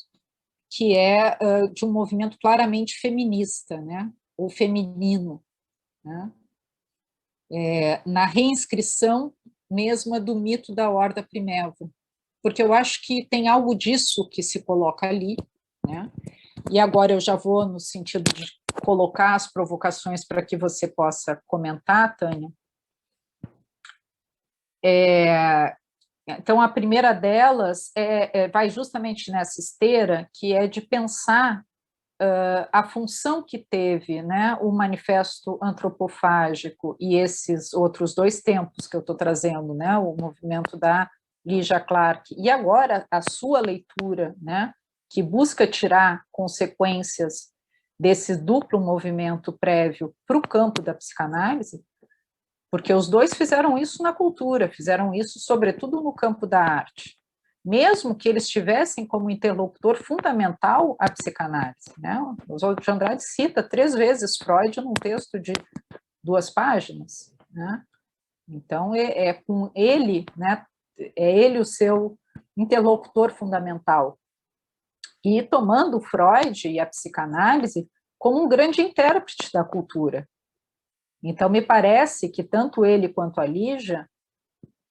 B: que é de um movimento claramente feminista, né, ou feminino, né, na reinscrição mesma do mito da Horda Primeva, porque eu acho que tem algo disso que se coloca ali, né, e agora eu já vou no sentido de colocar as provocações para que você possa comentar, Tânia. Então, a primeira delas vai justamente nessa esteira, que é de pensar a função que teve, né, o manifesto antropofágico e esses outros dois tempos que eu estou trazendo, né, o movimento da Lígia Clark, e agora a sua leitura, né, que busca tirar consequências desse duplo movimento prévio para o campo da psicanálise, porque os dois fizeram isso na cultura, fizeram isso sobretudo no campo da arte, mesmo que eles tivessem como interlocutor fundamental a psicanálise, né? Oswald de Andrade cita 3 vezes Freud num texto de 2 páginas, né? Então com ele, né? É ele o seu interlocutor fundamental, e tomando Freud e a psicanálise como um grande intérprete da cultura. Então, me parece que tanto ele quanto a Lígia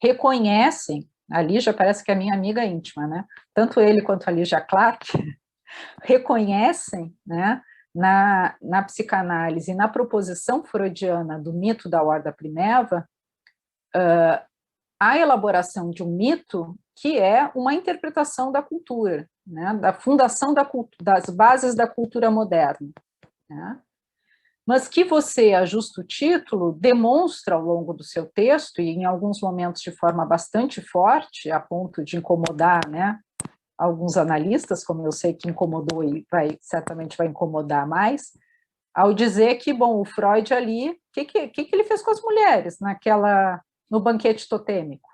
B: reconhecem, a Lígia parece que é minha amiga íntima, né? Tanto ele quanto a Lígia Clark reconhecem, né, na psicanálise e na proposição freudiana do mito da Horda Primeva, a elaboração de um mito que é uma interpretação da cultura, né, da fundação das bases da cultura moderna, né? Mas que você, ajusta o título, demonstra ao longo do seu texto, e em alguns momentos de forma bastante forte, a ponto de incomodar, né, alguns analistas, como eu sei que incomodou e certamente vai incomodar mais, ao dizer que, bom, o Freud ali, o que ele fez com as mulheres no banquete totêmico?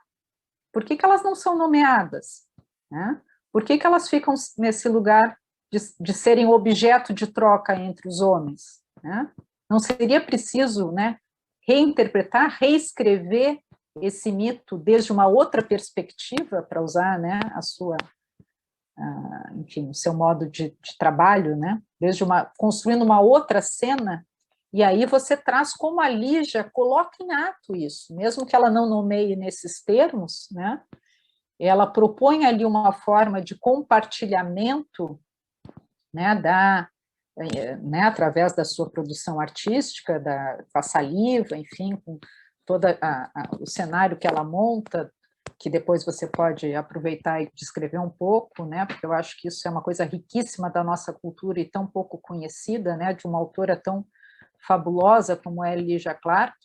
B: Por que elas não são nomeadas? Né? Por que elas ficam nesse lugar de serem objeto de troca entre os homens? Né? Não seria preciso, né, reinterpretar, reescrever esse mito desde uma outra perspectiva, para usar, né, enfim, o seu modo de trabalho, né, construindo uma outra cena, e aí você traz como a Lígia coloca em ato isso, mesmo que ela não nomeie nesses termos, né, ela propõe ali uma forma de compartilhamento, né, através da sua produção artística, com a saliva, enfim, com todo o cenário que ela monta, que depois você pode aproveitar e descrever um pouco, né, porque eu acho que isso é uma coisa riquíssima da nossa cultura e tão pouco conhecida, né, de uma autora tão fabulosa como é Lígia Clark,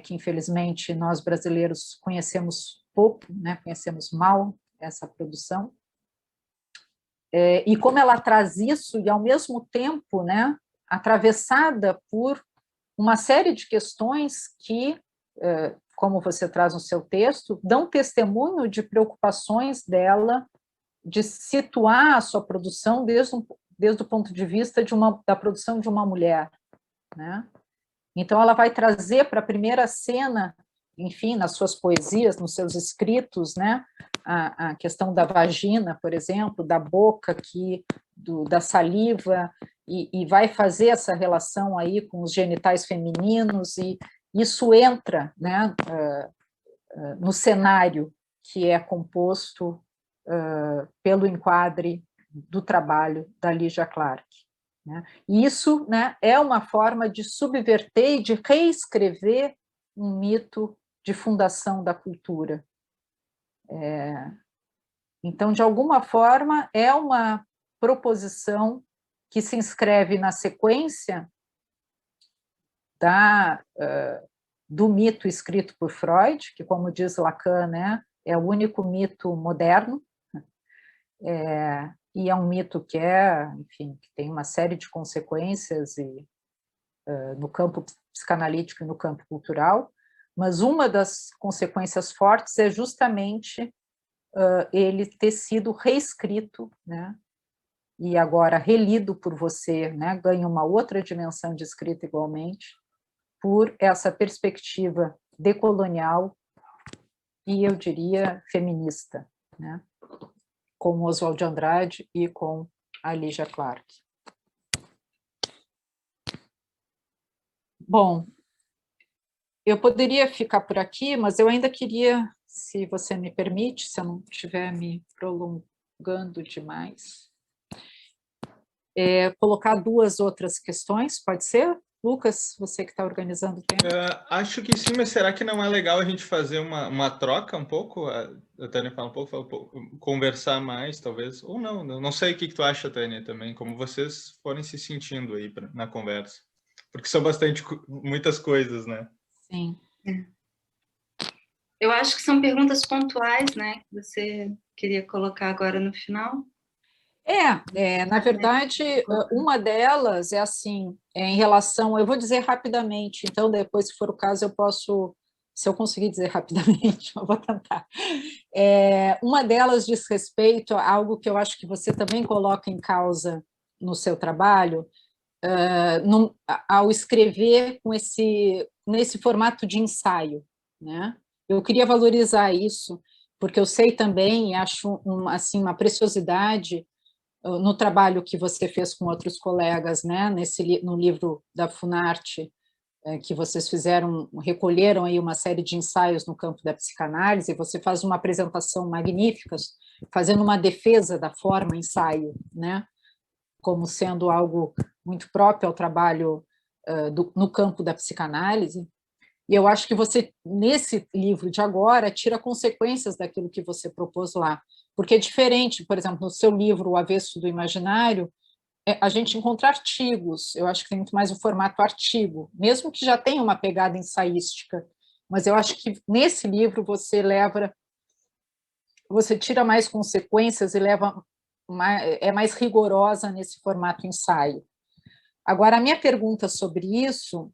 B: que infelizmente nós brasileiros conhecemos pouco, né, conhecemos mal essa produção. E como ela traz isso, e ao mesmo tempo, né, atravessada por uma série de questões que, como você traz no seu texto, dão testemunho de preocupações dela de situar a sua produção desde o ponto de vista da produção de uma mulher, né? Então, ela vai trazer para a primeira cena, enfim, nas suas poesias, nos seus escritos, né, a questão da vagina, por exemplo, da boca, da saliva, e vai fazer essa relação aí com os genitais femininos, e isso entra, né, no cenário que é composto pelo enquadre do trabalho da Lígia Clark. né? E isso, né, é uma forma de subverter e de reescrever um mito de fundação da cultura. Então, de alguma forma, é uma proposição que se inscreve na sequência do mito escrito por Freud, que, como diz Lacan, né, é o único mito moderno, e é um mito que enfim, que tem uma série de consequências no campo psicanalítico e no campo cultural, mas uma das consequências fortes é justamente ele ter sido reescrito, né, e agora relido por você, né, ganha uma outra dimensão de escrita igualmente, por essa perspectiva decolonial e, eu diria, feminista, né, com Oswald de Andrade e com a Lígia Clark. Bom, eu poderia ficar por aqui, mas eu ainda queria, se você me permite, se eu não estiver me prolongando demais, colocar duas outras questões, pode ser? Lucas, você que está organizando o tempo.
A: Acho que sim, mas será que não é legal a gente fazer uma troca um pouco? A Tânia fala um pouco, conversar mais, talvez, ou não. Não sei o que tu acha, Tânia, também, como vocês forem se sentindo aí na conversa. Porque são muitas coisas, né?
B: Sim.
C: Eu acho que são perguntas pontuais, né, que você queria colocar agora no final.
B: Na verdade, uma delas é assim, em relação, eu vou dizer rapidamente, então depois, se for o caso, eu posso, se eu conseguir dizer rapidamente, eu vou tentar. Uma delas diz respeito a algo que eu acho que você também coloca em causa no seu trabalho, ao escrever nesse formato de ensaio, né? Eu queria valorizar isso, porque eu sei também, e acho assim, uma preciosidade no trabalho que você fez com outros colegas, né, no livro da Funarte, que vocês recolheram aí uma série de ensaios no campo da psicanálise, e você faz uma apresentação magnífica, fazendo uma defesa da forma ensaio, né, como sendo algo muito próprio ao trabalho no campo da psicanálise. E eu acho que você, nesse livro de agora, tira consequências daquilo que você propôs lá. Porque é diferente, por exemplo, no seu livro O Avesso do Imaginário, a gente encontra artigos, eu acho que tem muito mais o formato artigo, mesmo que já tenha uma pegada ensaística, mas eu acho que nesse livro você tira mais consequências e é mais rigorosa nesse formato ensaio. Agora, a minha pergunta sobre isso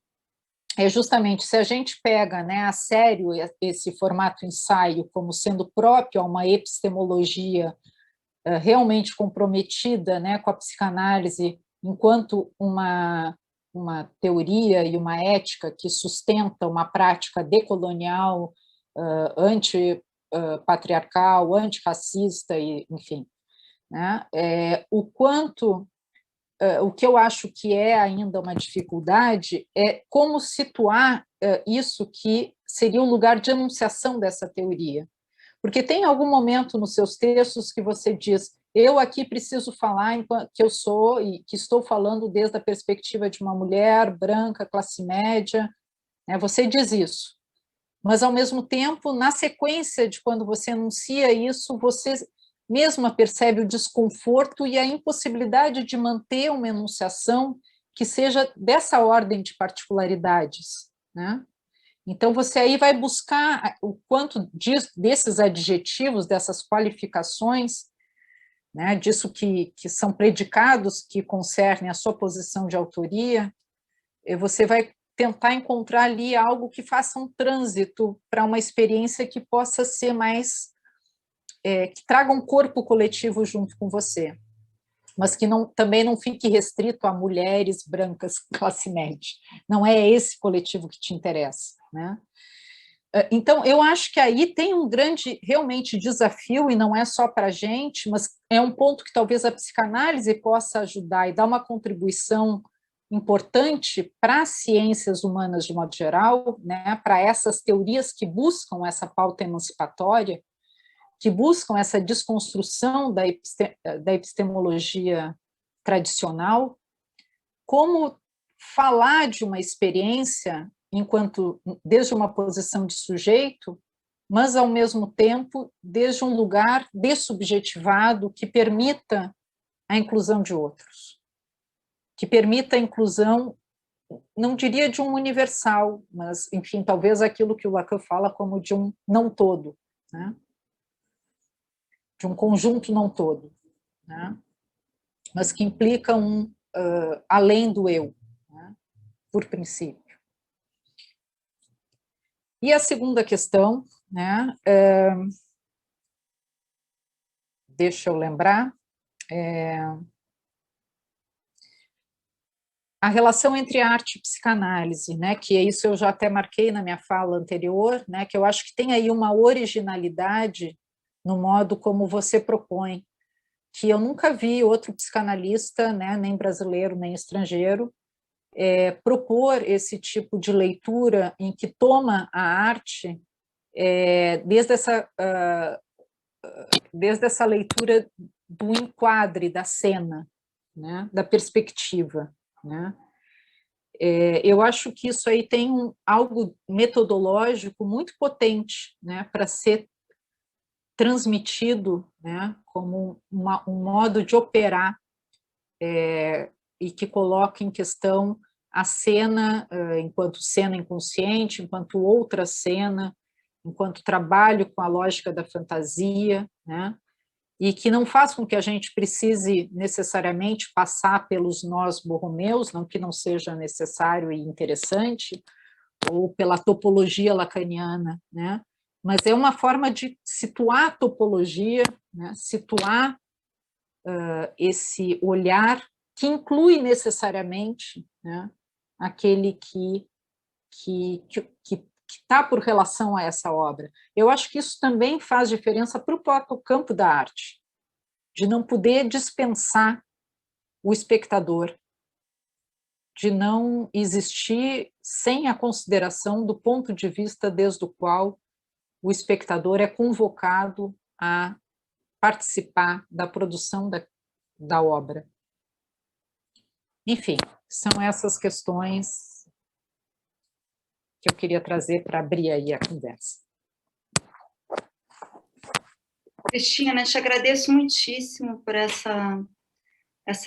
B: é justamente se a gente pega, né, a sério esse formato ensaio como sendo próprio a uma epistemologia realmente comprometida, né, com a psicanálise enquanto uma teoria e uma ética que sustenta uma prática decolonial, antipatriarcal, antirracista, e, enfim, né, o que eu acho que é ainda uma dificuldade é como situar isso que seria o lugar de enunciação dessa teoria. Porque tem algum momento nos seus textos que você diz, eu aqui preciso falar que eu sou e que estou falando desde a perspectiva de uma mulher branca, classe média, né? Você diz isso. Mas, ao mesmo tempo, na sequência de quando você enuncia isso, você mesma percebe o desconforto e a impossibilidade de manter uma enunciação que seja dessa ordem de particularidades, né? Então, você aí vai buscar o quanto desses adjetivos, dessas qualificações, né, disso que são predicados que concernem a sua posição de autoria, você vai tentar encontrar ali algo que faça um trânsito para uma experiência que possa ser mais que traga um corpo coletivo junto com você, mas que também não fique restrito a mulheres brancas classe média. Não é esse coletivo que te interessa, né? Então, eu acho que aí tem um grande, realmente, desafio, e não é só para a gente, mas é um ponto que talvez a psicanálise possa ajudar e dar uma contribuição importante para as ciências humanas de modo geral, né, para essas teorias que buscam essa pauta emancipatória, que buscam essa desconstrução da epistemologia tradicional, como falar de uma experiência desde uma posição de sujeito, mas, ao mesmo tempo, desde um lugar dessubjetivado que permita a inclusão de outros, que permita a inclusão, não diria de um universal, mas, enfim, talvez aquilo que o Lacan fala como de um não todo, né? De um conjunto não todo, né? Mas que implica além do eu, né? Por princípio. E a segunda questão, né, deixa eu lembrar, a relação entre arte e psicanálise, né, que isso eu já até marquei na minha fala anterior, né, que eu acho que tem aí uma originalidade no modo como você propõe, que eu nunca vi outro psicanalista, né, nem brasileiro, nem estrangeiro, propor esse tipo de leitura em que toma a arte desde essa leitura do enquadre, da cena, né, da perspectiva, né? Eu acho que isso aí tem algo metodológico muito potente, né, para ser transmitido, né, como um modo de operar e que coloca em questão a cena enquanto cena inconsciente, enquanto outra cena, enquanto trabalho com a lógica da fantasia, né, e que não faz com que a gente precise necessariamente passar pelos nós borromeus, não que não seja necessário e interessante, ou pela topologia lacaniana, né, mas é uma forma de situar a topologia, né, situar esse olhar que inclui necessariamente, né, aquele que está por relação a essa obra. Eu acho que isso também faz diferença para o próprio campo da arte, de não poder dispensar o espectador, de não existir sem a consideração do ponto de vista desde o qual o espectador é convocado a participar da produção da obra. Enfim, são essas questões que eu queria trazer para abrir aí a conversa.
C: Cristina, te agradeço muitíssimo por essa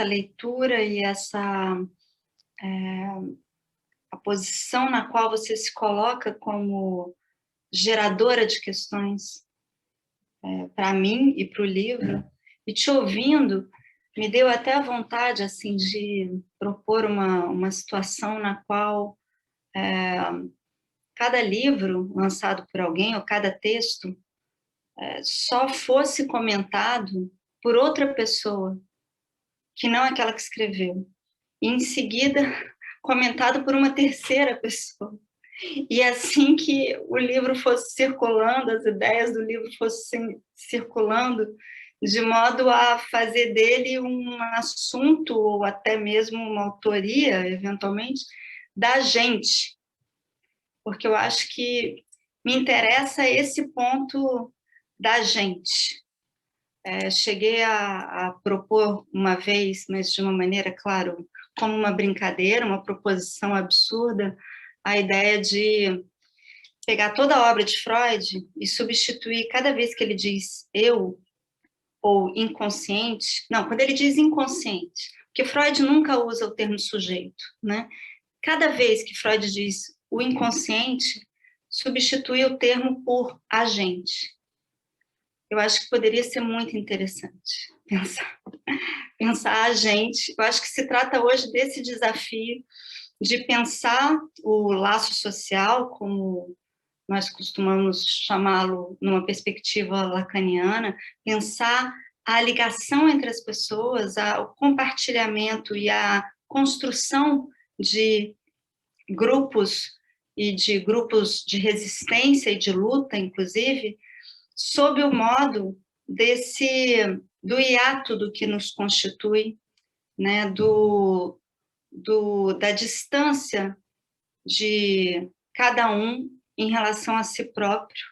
C: leitura e a posição na qual você se coloca como geradora de questões para mim e para o livro. E te ouvindo, me deu até a vontade assim, de propor uma situação na qual cada livro lançado por alguém, ou cada texto, só fosse comentado por outra pessoa, que não aquela que escreveu. E, em seguida, comentado por uma terceira pessoa. E assim que o livro fosse circulando, as ideias do livro fossem circulando, de modo a fazer dele um assunto, ou até mesmo uma autoria, eventualmente, da gente. Porque eu acho que me interessa esse ponto da gente. Cheguei a propor uma vez, mas de uma maneira, claro, como uma brincadeira, uma proposição absurda, a ideia de pegar toda a obra de Freud e substituir, cada vez que ele diz eu, ou inconsciente, não, quando ele diz inconsciente, porque Freud nunca usa o termo sujeito, né? Cada vez que Freud diz o inconsciente, substitui o termo por agente. Eu acho que poderia ser muito interessante pensar a gente. Eu acho que se trata hoje desse desafio de pensar o laço social, como nós costumamos chamá-lo numa perspectiva lacaniana, pensar a ligação entre as pessoas, o compartilhamento e a construção de grupos e de grupos de resistência e de luta, inclusive, sob o modo do hiato do que nos constitui, né, da distância de cada um em relação a si próprio,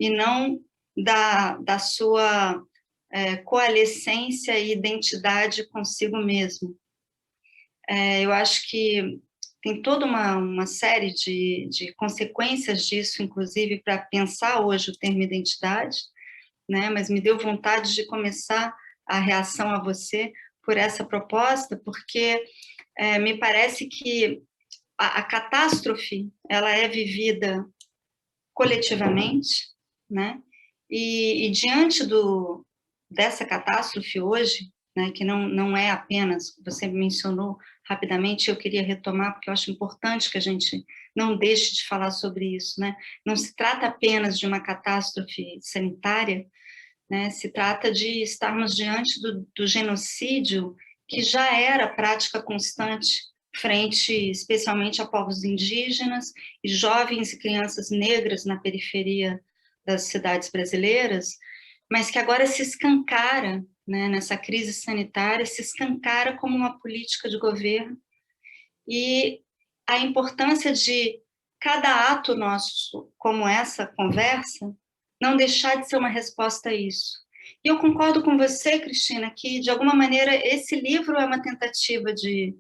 C: e não da sua coalescência e identidade consigo mesmo. Eu acho que tem toda uma série de consequências disso, inclusive para pensar hoje o termo identidade, né? Mas me deu vontade de começar a reação a você por essa proposta, porque me parece que a catástrofe ela é vivida coletivamente, né? E diante dessa catástrofe hoje, né, que não é apenas, você mencionou rapidamente, eu queria retomar, porque eu acho importante que a gente não deixe de falar sobre isso, né? Não se trata apenas de uma catástrofe sanitária, né? Se trata de estarmos diante do genocídio, que já era prática constante frente, especialmente a povos indígenas e jovens e crianças negras na periferia das cidades brasileiras, mas que agora se escancara, né, nessa crise sanitária, se escancara como uma política de governo, e a importância de cada ato nosso, como essa conversa, não deixar de ser uma resposta a isso. E eu concordo com você, Cristina, que, de alguma maneira, esse livro é uma tentativa de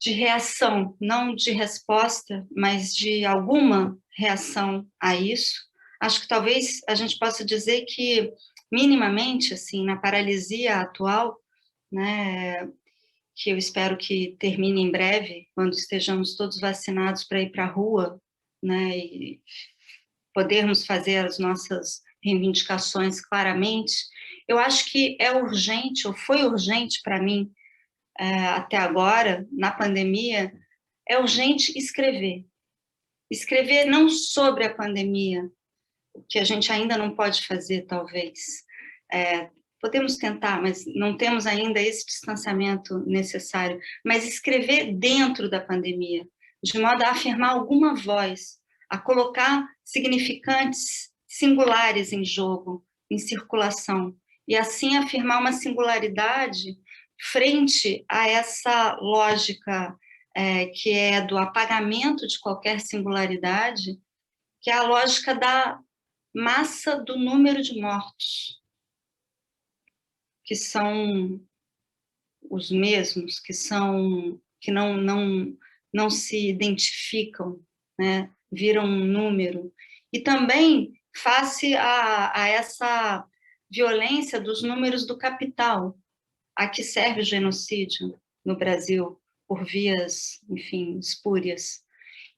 C: reação, não de resposta, mas de alguma reação a isso. Acho que talvez a gente possa dizer que, minimamente, assim, na paralisia atual, né, que eu espero que termine em breve, quando estejamos todos vacinados para ir para a rua, né, e podermos fazer as nossas reivindicações claramente, eu acho que é urgente, ou foi urgente para mim, até agora, na pandemia, é urgente escrever. Escrever não sobre a pandemia, o que a gente ainda não pode fazer, talvez. Podemos tentar, mas não temos ainda esse distanciamento necessário. Mas escrever dentro da pandemia, de modo a afirmar alguma voz, a colocar significantes singulares em jogo, em circulação, e assim afirmar uma singularidade frente a essa lógica que é do apagamento de qualquer singularidade, que é a lógica da massa do número de mortos, que são os mesmos, que não se identificam, né? Viram um número. E também face a essa violência dos números do capital, a que serve o genocídio no Brasil, por vias, enfim, espúrias.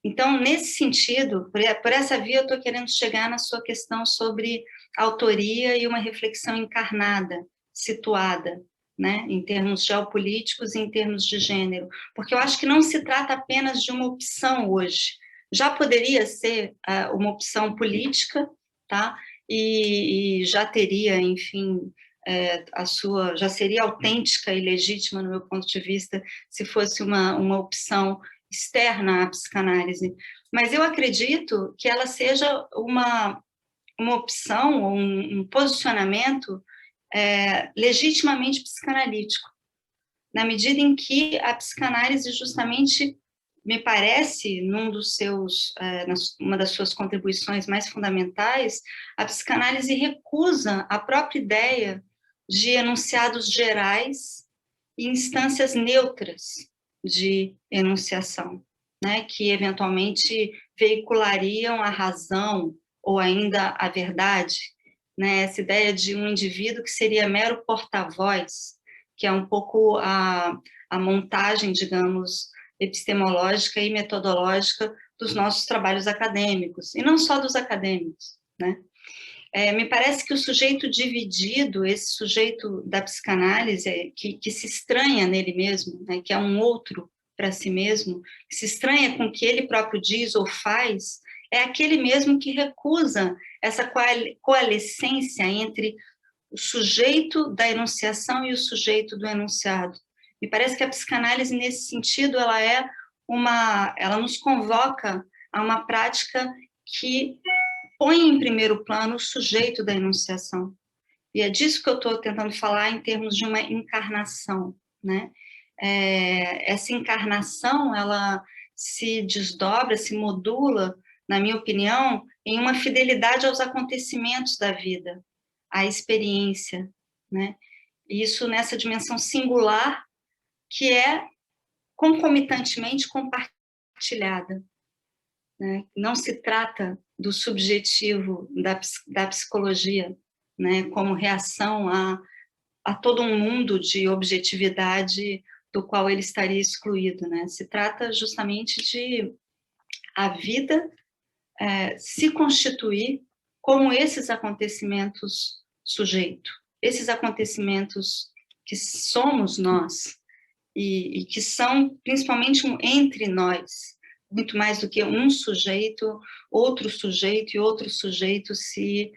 C: Então, nesse sentido, por essa via, eu estou querendo chegar na sua questão sobre autoria e uma reflexão encarnada, situada, né, em termos geopolíticos e em termos de gênero, porque eu acho que não se trata apenas de uma opção hoje. Já poderia ser uma opção política, tá? E já teria, enfim, já seria autêntica e legítima, no meu ponto de vista, se fosse uma opção externa à psicanálise. Mas eu acredito que ela seja uma opção, um posicionamento legitimamente psicanalítico, na medida em que a psicanálise justamente, me parece, uma das suas contribuições mais fundamentais, a psicanálise recusa a própria ideia de enunciados gerais e instâncias neutras de enunciação, né, que eventualmente veiculariam a razão ou ainda a verdade, né, essa ideia de um indivíduo que seria mero porta-voz, que é um pouco a montagem, digamos, epistemológica e metodológica dos nossos trabalhos acadêmicos, e não só dos acadêmicos, né? Me parece que o sujeito dividido, esse sujeito da psicanálise, que se estranha nele mesmo, né, que é um outro para si mesmo, que se estranha com o que ele próprio diz ou faz, é aquele mesmo que recusa essa coalescência entre o sujeito da enunciação e o sujeito do enunciado. Me parece que a psicanálise, nesse sentido, ela nos convoca a uma prática que põe em primeiro plano o sujeito da enunciação. E é disso que eu estou tentando falar em termos de uma encarnação, né? Essa encarnação, ela se desdobra, se modula, na minha opinião, em uma fidelidade aos acontecimentos da vida, à experiência, né? Isso nessa dimensão singular, que é concomitantemente compartilhada, né? Não se trata do subjetivo da psicologia, né, como reação a todo um mundo de objetividade do qual ele estaria excluído, né? Se trata justamente de a vida se constituir como esses acontecimentos sujeito, esses acontecimentos que somos nós e que são principalmente entre nós, muito mais do que um sujeito, outro sujeito e outro sujeito se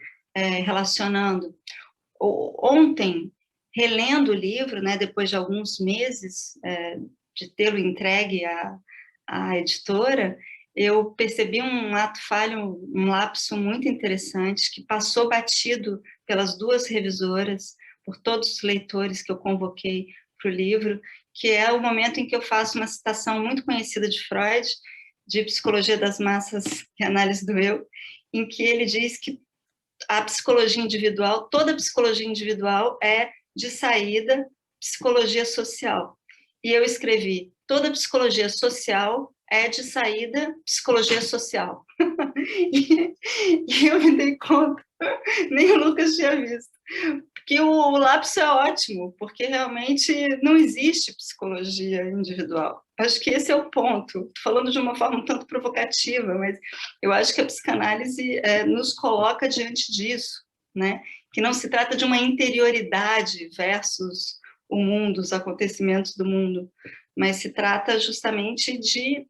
C: relacionando. Ontem, relendo o livro, né, depois de alguns meses de tê-lo entregue à editora, eu percebi um ato falho, um lapso muito interessante, que passou batido pelas duas revisoras, por todos os leitores que eu convoquei para o livro, que é o momento em que eu faço uma citação muito conhecida de Freud, de Psicologia das Massas e Análise do Eu, em que ele diz que a psicologia individual, toda psicologia individual é, de saída, psicologia social. E eu escrevi, toda psicologia social é, de saída, psicologia social. e eu me dei conta, nem o Lucas tinha visto, porque o lapso é ótimo, porque realmente não existe psicologia individual. Acho que esse é o ponto. Estou falando de uma forma um tanto provocativa, mas eu acho que a psicanálise nos coloca diante disso, né? Que não se trata de uma interioridade versus o mundo, os acontecimentos do mundo, mas se trata justamente de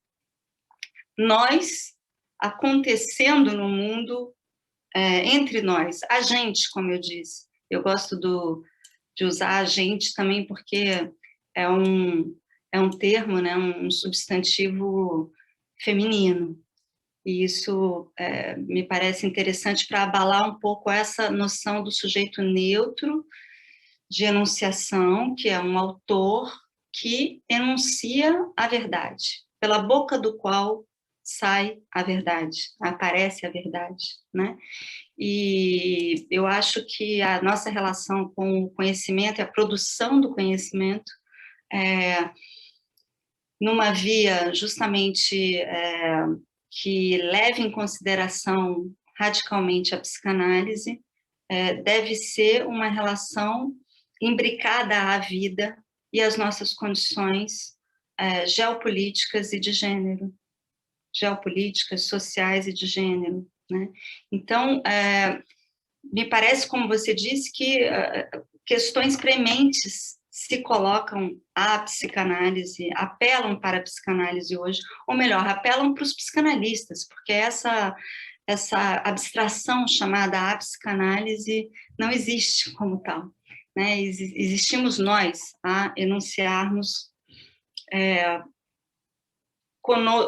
C: nós acontecendo no mundo entre nós, a gente, como eu disse. Eu gosto de usar a gente também porque é um termo, né, um substantivo feminino, e isso me parece interessante para abalar um pouco essa noção do sujeito neutro, de enunciação, que é um autor que enuncia a verdade, pela boca do qual sai a verdade, aparece a verdade, né? E eu acho que a nossa relação com o conhecimento e a produção do conhecimento numa via justamente que leve em consideração radicalmente a psicanálise, deve ser uma relação imbricada à vida e às nossas condições geopolíticas e de gênero, geopolíticas, sociais e de gênero, né? Então, me parece, como você disse, que questões prementes se colocam à psicanálise, apelam para a psicanálise hoje, ou melhor, apelam para os psicanalistas, porque essa abstração chamada a psicanálise não existe como tal, né? Existimos nós a enunciarmos,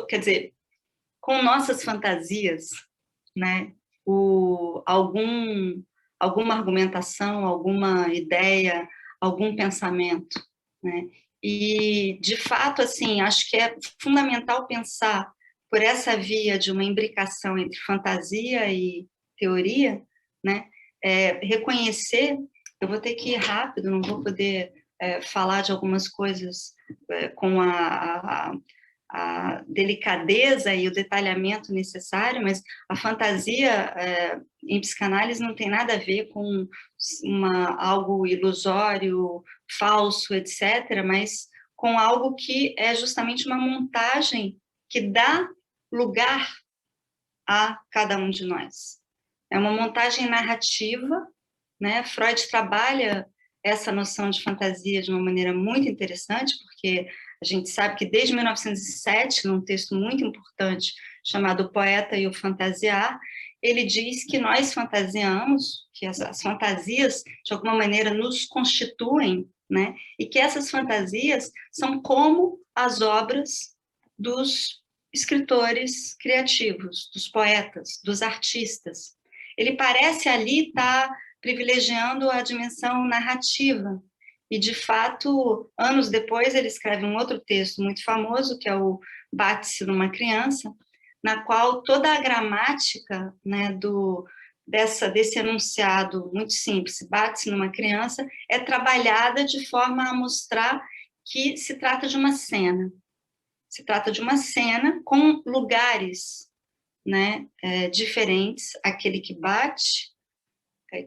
C: quer dizer, com nossas fantasias, né? Alguma argumentação, alguma ideia, algum pensamento, né? E, de fato, assim, acho que é fundamental pensar por essa via de uma imbricação entre fantasia e teoria, né? Reconhecer, eu vou ter que ir rápido, não vou poder falar de algumas coisas com a delicadeza e o detalhamento necessário, mas a fantasia em psicanálise não tem nada a ver com algo ilusório, falso, etc., mas com algo que é justamente uma montagem que dá lugar a cada um de nós. É uma montagem narrativa, né? Freud trabalha essa noção de fantasia de uma maneira muito interessante, porque a gente sabe que desde 1907, num texto muito importante chamado O Poeta e o Fantasiar, ele diz que nós fantasiamos, que as fantasias, de alguma maneira, nos constituem, né? E que essas fantasias são como as obras dos escritores criativos, dos poetas, dos artistas. Ele parece ali estar privilegiando a dimensão narrativa. E, de fato, anos depois, ele escreve um outro texto muito famoso, que é o Bate-se numa Criança, na qual toda a gramática, né, desse enunciado muito simples, bate-se numa criança, é trabalhada de forma a mostrar que se trata de uma cena. se trata de uma cena com lugares, né, diferentes, aquele que bate,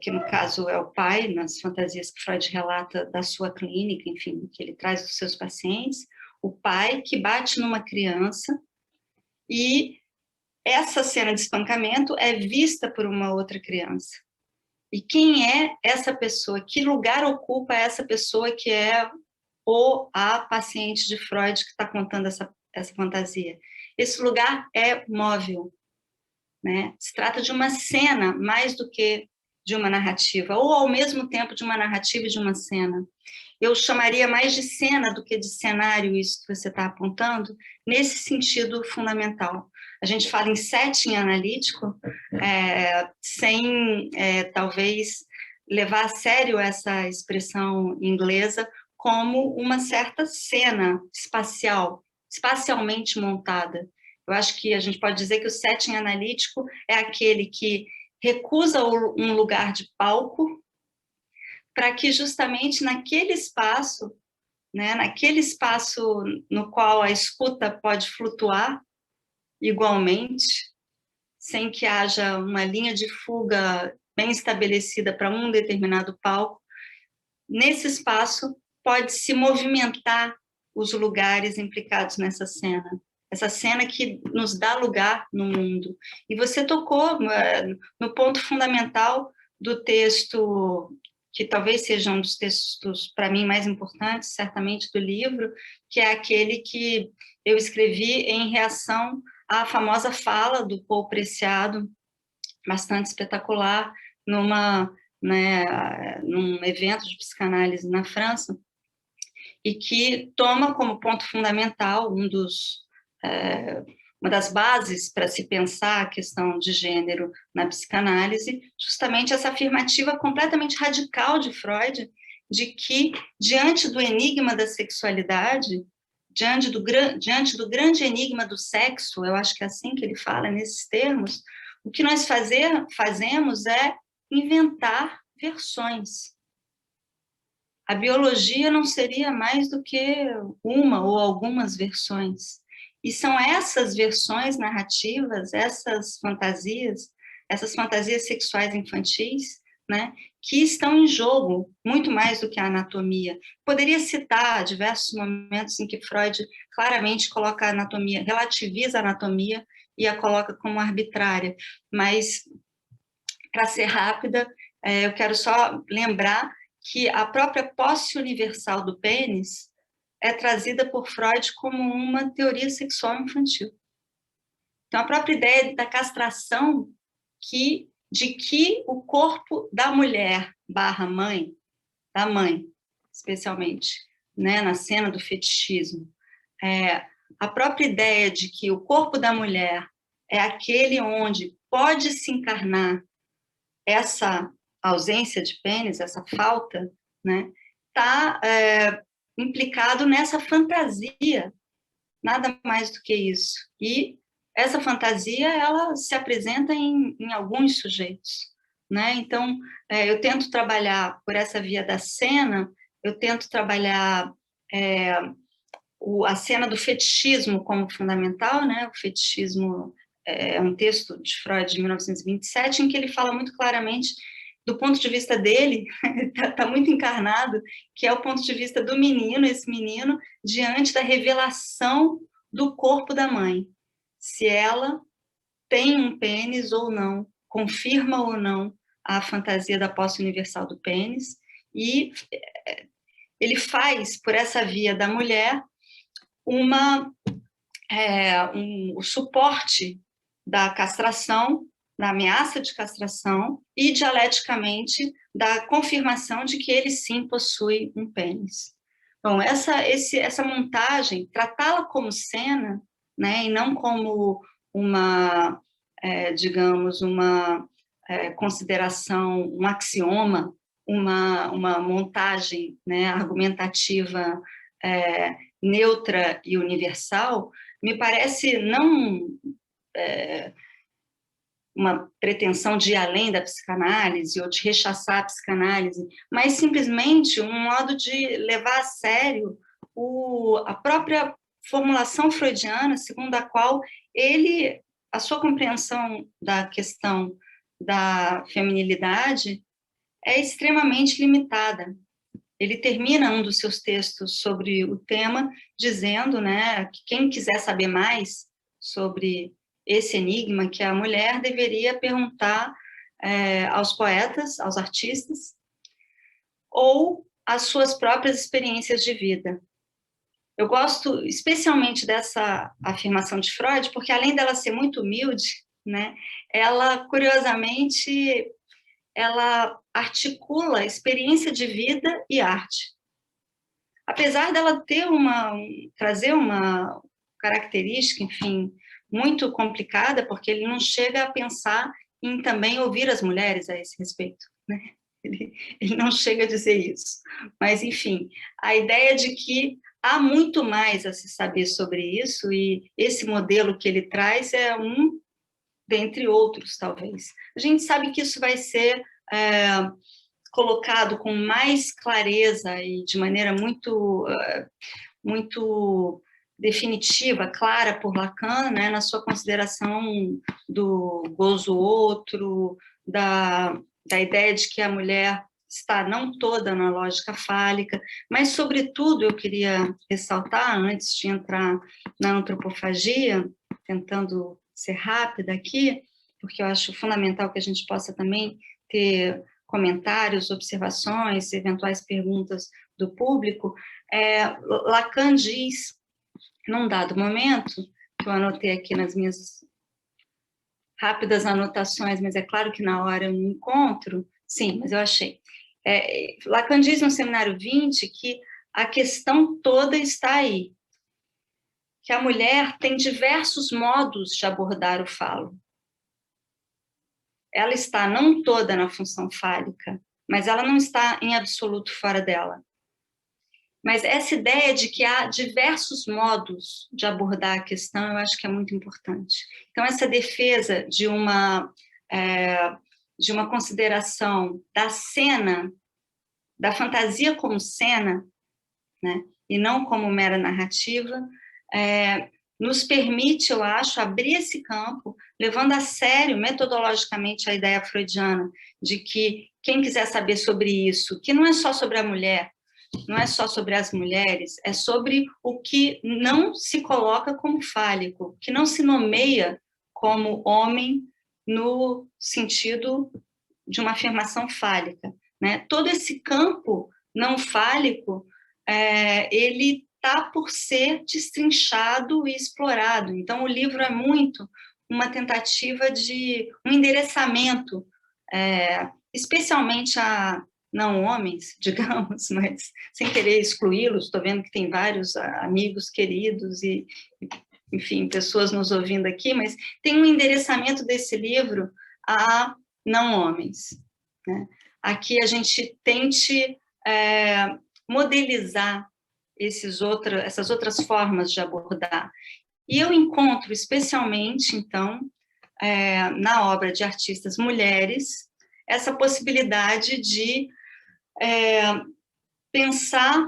C: que no caso é o pai, nas fantasias que Freud relata da sua clínica, enfim, que ele traz dos seus pacientes, o pai que bate numa criança, e essa cena de espancamento é vista por uma outra criança. E quem é essa pessoa? Que lugar ocupa essa pessoa que é a paciente de Freud que está contando essa fantasia? Esse lugar é móvel, né? Se trata de uma cena mais do que de uma narrativa, ou ao mesmo tempo de uma narrativa e de uma cena. Eu chamaria mais de cena do que de cenário, isso que você está apontando, nesse sentido fundamental. A gente fala em setting analítico, sem talvez levar a sério essa expressão inglesa como uma certa cena espacial, espacialmente montada. Eu acho que a gente pode dizer que o setting analítico é aquele que recusa um lugar de palco para que justamente naquele espaço, né, naquele espaço no qual a escuta pode flutuar igualmente, sem que haja uma linha de fuga bem estabelecida para um determinado palco, nesse espaço pode se movimentar os lugares implicados nessa cena. Essa cena que nos dá lugar no mundo. E você tocou no ponto fundamental do texto, que talvez seja um dos textos, para mim, mais importantes, certamente, do livro, que é aquele que eu escrevi em reação à famosa fala do Paul Preciado, bastante espetacular, num evento de psicanálise na França, e que toma como ponto fundamental uma das bases para se pensar a questão de gênero na psicanálise, justamente essa afirmativa completamente radical de Freud, de que, diante do enigma da sexualidade, diante do grande enigma do sexo, eu acho que é assim que ele fala, nesses termos, o que nós fazemos é inventar versões. A biologia não seria mais do que uma ou algumas versões. E são essas versões narrativas, essas fantasias sexuais infantis, né, que estão em jogo, muito mais do que a anatomia. Poderia citar diversos momentos em que Freud claramente coloca a anatomia, relativiza a anatomia e a coloca como arbitrária. Mas, para ser rápida, eu quero só lembrar que a própria posse universal do pênis é trazida por Freud como uma teoria sexual infantil. Então, a própria ideia da castração, de que o corpo da mulher /mãe, da mãe, especialmente, né, na cena do fetichismo, a própria ideia de que o corpo da mulher é aquele onde pode se encarnar essa ausência de pênis, essa falta, né, está implicado nessa fantasia, nada mais do que isso. E essa fantasia, ela se apresenta em alguns sujeitos, né? Então, eu tento trabalhar por essa via da cena, eu tento trabalhar a cena do fetichismo como fundamental, né? O fetichismo é um texto de Freud de 1927, em que ele fala muito claramente do ponto de vista dele, está muito encarnado, que é o ponto de vista do menino, esse menino, diante da revelação do corpo da mãe. Se ela tem um pênis ou não, confirma ou não a fantasia da posse universal do pênis, e ele faz, por essa via da mulher, o suporte da castração, da ameaça de castração e, dialeticamente, da confirmação de que ele sim possui um pênis. Bom, essa montagem, tratá-la como cena, né, e não como uma, digamos, uma consideração, um axioma, uma montagem, né, argumentativa neutra e universal, me parece não uma pretensão de ir além da psicanálise ou de rechaçar a psicanálise, mas simplesmente um modo de levar a sério a própria formulação freudiana segundo a qual a sua compreensão da questão da feminilidade é extremamente limitada. Ele termina um dos seus textos sobre o tema dizendo, né, que quem quiser saber mais sobre esse enigma, que a mulher deveria perguntar aos poetas, aos artistas, ou às suas próprias experiências de vida. Eu gosto especialmente dessa afirmação de Freud, porque além dela ser muito humilde, né, ela, curiosamente, ela articula experiência de vida e arte. Apesar dela trazer uma característica, enfim, muito complicada, porque ele não chega a pensar em também ouvir as mulheres a esse respeito, né? Ele não chega a dizer isso. Mas, enfim, a ideia de que há muito mais a se saber sobre isso, e esse modelo que ele traz é um dentre outros, talvez. A gente sabe que isso vai ser colocado com mais clareza e de maneira muito definitiva, clara por Lacan, né, na sua consideração do gozo outro, da ideia de que a mulher está não toda na lógica fálica, mas, sobretudo, eu queria ressaltar, antes de entrar na antropofagia, tentando ser rápida aqui, porque eu acho fundamental que a gente possa também ter comentários, observações, eventuais perguntas do público. Lacan diz, num dado momento, que eu anotei aqui nas minhas rápidas anotações, mas é claro que na hora eu não encontro, sim, mas eu achei. Lacan diz no Seminário 20 que a questão toda está aí, que a mulher tem diversos modos de abordar o falo. Ela está não toda na função fálica, mas ela não está em absoluto fora dela. Mas essa ideia de que há diversos modos de abordar a questão, eu acho que é muito importante. Então, essa defesa de uma consideração da cena, da fantasia como cena, né, e não como mera narrativa, nos permite, eu acho, abrir esse campo, levando a sério, metodologicamente, a ideia freudiana de que quem quiser saber sobre isso, que não é só sobre a mulher, não é só sobre as mulheres, é sobre o que não se coloca como fálico, que não se nomeia como homem no sentido de uma afirmação fálica, né? Todo esse campo não fálico, ele está por ser destrinchado e explorado. Então, o livro é muito uma tentativa de um endereçamento, especialmente a não homens, digamos, mas sem querer excluí-los. Estou vendo que tem vários amigos queridos e, enfim, pessoas nos ouvindo aqui, mas tem um endereçamento desse livro a não homens, né? Aqui a gente tente modelizar essas outras formas de abordar. E eu encontro, especialmente, então, na obra de artistas mulheres, essa possibilidade de pensar,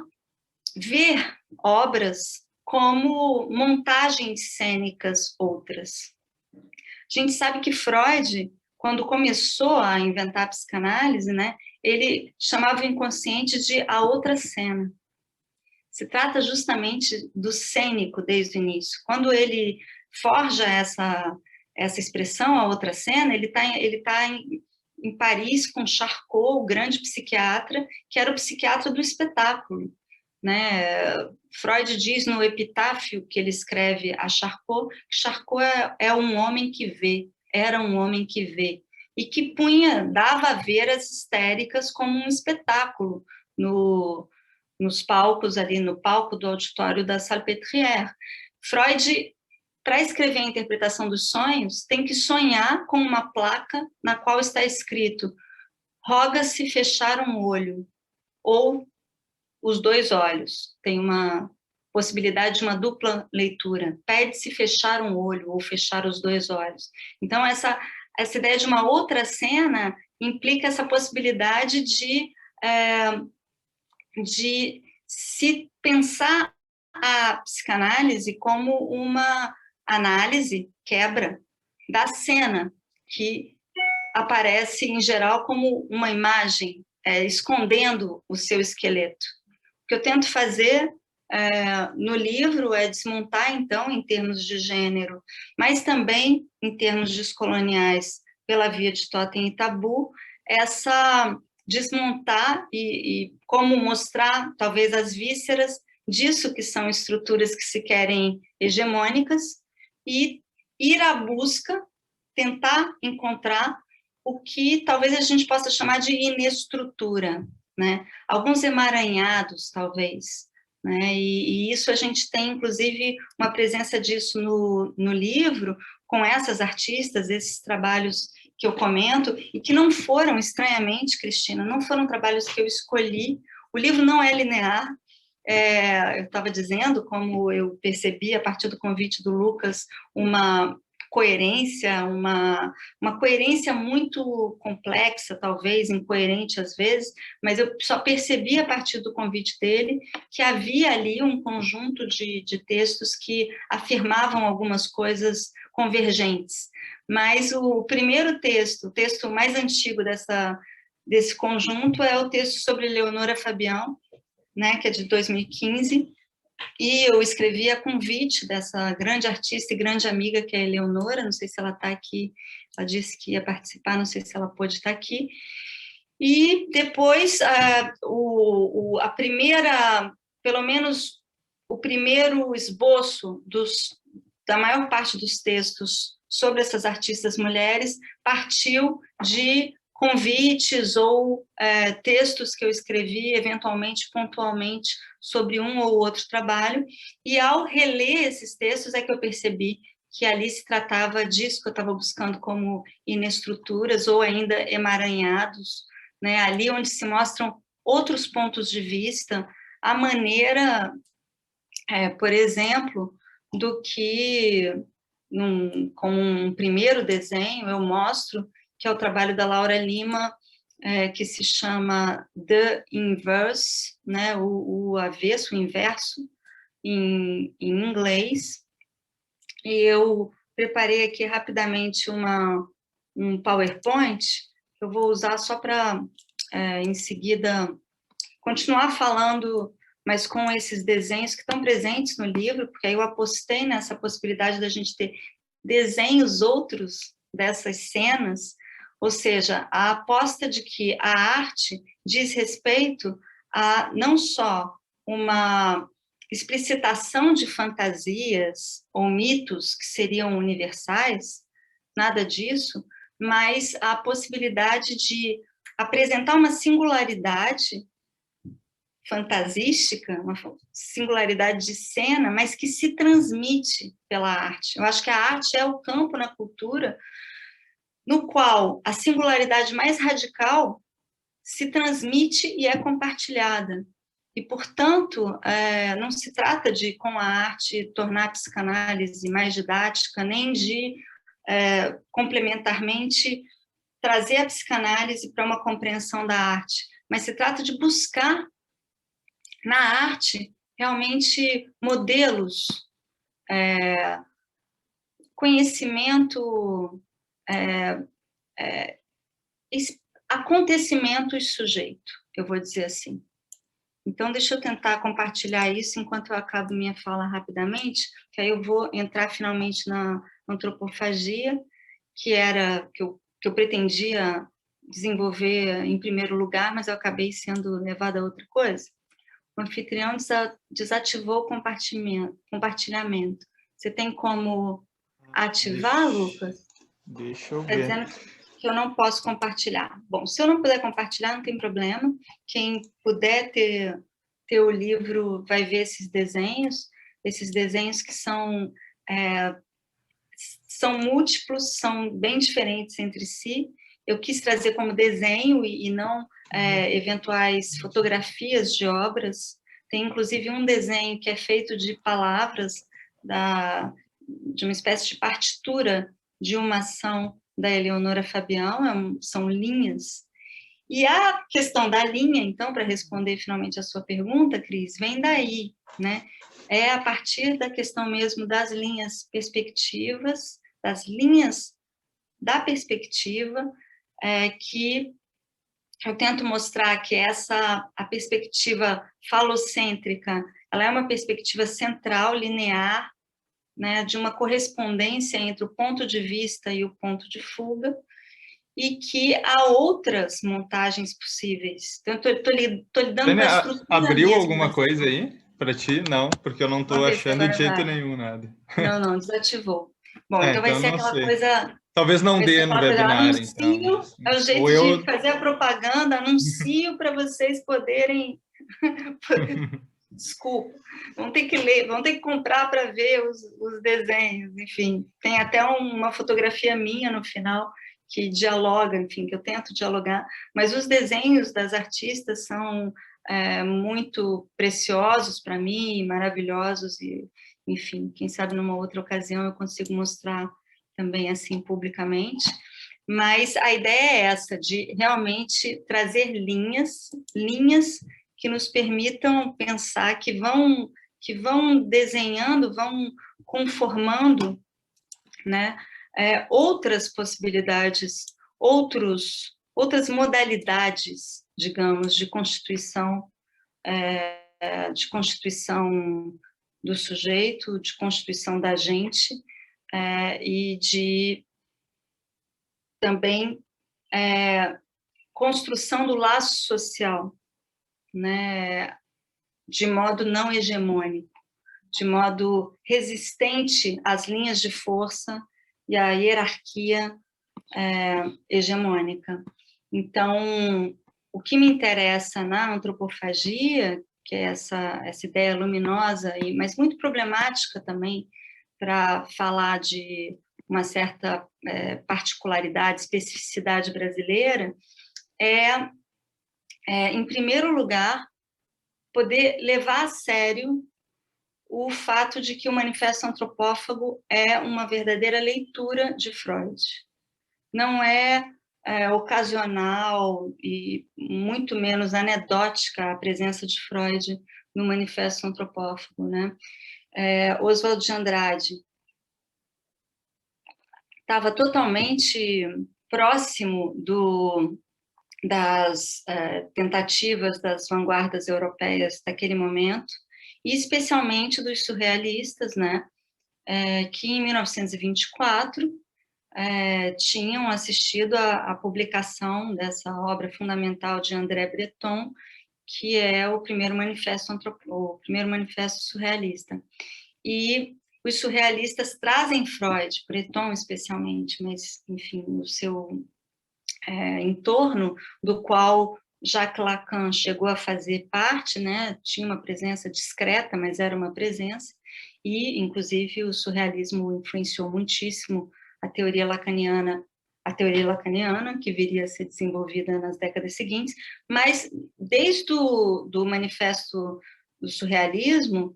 C: ver obras como montagens cênicas outras. A gente sabe que Freud, quando começou a inventar a psicanálise, né, ele chamava o inconsciente de a outra cena. Se trata justamente do cênico desde o início. Quando ele forja essa expressão, a outra cena, ele tá em Paris com Charcot, o grande psiquiatra, que era o psiquiatra do espetáculo, né? Freud diz no epitáfio que ele escreve a Charcot, que Charcot é um homem que vê, era um homem que vê, e que dava a ver as histéricas como um espetáculo nos palcos ali, no palco do auditório da Salpêtrière. Freud, para escrever a interpretação dos sonhos, tem que sonhar com uma placa na qual está escrito: roga-se fechar um olho, ou os dois olhos. Tem uma possibilidade de uma dupla leitura. Pede-se fechar um olho, ou fechar os dois olhos. Então, essa ideia de uma outra cena implica essa possibilidade de se pensar a psicanálise como uma análise, quebra, da cena, que aparece, em geral, como uma imagem, escondendo o seu esqueleto. O que eu tento fazer no livro é desmontar, então, em termos de gênero, mas também em termos descoloniais, pela via de Totem e Tabu, essa desmontar e como mostrar, talvez, as vísceras disso que são estruturas que se querem hegemônicas, e ir à busca, tentar encontrar o que talvez a gente possa chamar de inestrutura, né? Alguns emaranhados, talvez, né? E isso a gente tem, inclusive, uma presença disso no livro, com essas artistas, esses trabalhos que eu comento, e que não foram, estranhamente, Cristina, não foram trabalhos que eu escolhi. O livro não é linear. Eu estava dizendo, como eu percebi, a partir do convite do Lucas, uma coerência, uma coerência muito complexa, talvez, incoerente às vezes, mas eu só percebi a partir do convite dele que havia ali um conjunto de textos que afirmavam algumas coisas convergentes. Mas o primeiro texto, o texto mais antigo desse conjunto, é o texto sobre Leonora Fabião, né, que é de 2015, e eu escrevi a convite dessa grande artista e grande amiga que é a Eleonora, não sei se ela está aqui, ela disse que ia participar, não sei se ela pôde estar aqui, e depois a primeira, pelo menos o primeiro esboço da maior parte dos textos sobre essas artistas mulheres partiu de convites ou textos que eu escrevi, eventualmente, pontualmente, sobre um ou outro trabalho, e ao reler esses textos é que eu percebi que ali se tratava disso que eu estava buscando como inestruturas ou ainda emaranhados, né? Ali onde se mostram outros pontos de vista, a maneira, por exemplo, do que, com um primeiro desenho, eu mostro que é o trabalho da Laura Lima, que se chama The Inverse, né, o avesso, o inverso, em inglês. E eu preparei aqui rapidamente um PowerPoint, que eu vou usar só para, em seguida, continuar falando, mas com esses desenhos que estão presentes no livro, porque aí eu apostei nessa possibilidade da gente ter desenhos outros dessas cenas, ou seja, a aposta de que a arte diz respeito a não só uma explicitação de fantasias ou mitos que seriam universais, nada disso, mas a possibilidade de apresentar uma singularidade fantasística, uma singularidade de cena, mas que se transmite pela arte. Eu acho que a arte é o campo na cultura no qual a singularidade mais radical se transmite e é compartilhada. E, portanto, não se trata de, com a arte, tornar a psicanálise mais didática, nem de, complementarmente, trazer a psicanálise para uma compreensão da arte, mas se trata de buscar na arte realmente modelos, conhecimento, acontecimentos sujeito, eu vou dizer assim. Então, deixa eu tentar compartilhar isso enquanto eu acabo minha fala rapidamente, que aí eu vou entrar finalmente na antropofagia, que eu pretendia desenvolver em primeiro lugar, mas eu acabei sendo levada a outra coisa. O anfitrião desativou o compartilhamento. Você tem como ativar, Lucas?
A: Deixa eu
C: ver. Está dizendo que eu não posso compartilhar. Bom, se eu não puder compartilhar, não tem problema. Quem puder ter o livro vai ver esses desenhos que são múltiplos, são bem diferentes entre si. Eu quis trazer como desenho e não eventuais fotografias de obras. Tem, inclusive, um desenho que é feito de palavras, de uma espécie de partitura de uma ação da Eleonora Fabião, são linhas. E a questão da linha, então, para responder finalmente a sua pergunta, Cris, vem daí, né? é a partir da questão mesmo das linhas perspectivas, das linhas da perspectiva, que eu tento mostrar que a perspectiva falocêntrica, ela é uma perspectiva central, linear, né, de uma correspondência entre o ponto de vista e o ponto de fuga, e que há outras montagens possíveis. Então, estou lhe dando uma estrutura.
A: Abriu alguma coisa aí para ti? Não, porque eu não estou achando de jeito nenhum nada.
C: Não, desativou. Bom, então vai
A: então
C: ser aquela coisa...
A: Talvez não dê no webinar,
C: anuncio,
A: então.
C: É o jeito de fazer a propaganda, anuncio para vocês poderem... Desculpa, vão ter que ler, vão ter que comprar para ver os desenhos, enfim. Tem até uma fotografia minha no final que dialoga, enfim, que eu tento dialogar, mas os desenhos das artistas são muito preciosos para mim, maravilhosos, e, enfim, quem sabe numa outra ocasião eu consigo mostrar também assim publicamente, mas a ideia é essa, de realmente trazer linhas que nos permitam pensar, que vão desenhando, vão conformando, né, outras possibilidades, outras modalidades, digamos, de constituição do sujeito, de constituição da gente, e de também construção do laço social, né, de modo não hegemônico, de modo resistente às linhas de força e à hierarquia hegemônica. Então, o que me interessa na antropofagia, que é essa ideia luminosa, mas muito problemática também, para falar de uma certa particularidade, especificidade brasileira, em primeiro lugar, poder levar a sério o fato de que o Manifesto Antropófago é uma verdadeira leitura de Freud. Não é ocasional e muito menos anedótica a presença de Freud no Manifesto Antropófago, né? Oswald de Andrade estava totalmente próximo das tentativas das vanguardas europeias daquele momento, e especialmente dos surrealistas, né, que em 1924 tinham assistido à publicação dessa obra fundamental de André Breton, que é o primeiro manifesto surrealista. E os surrealistas trazem Freud, Breton especialmente, mas, enfim, o seu entorno, do qual Jacques Lacan chegou a fazer parte, né? Tinha uma presença discreta, mas era uma presença, e, inclusive, o surrealismo influenciou muitíssimo a teoria lacaniana, que viria a ser desenvolvida nas décadas seguintes, mas desde o manifesto do surrealismo,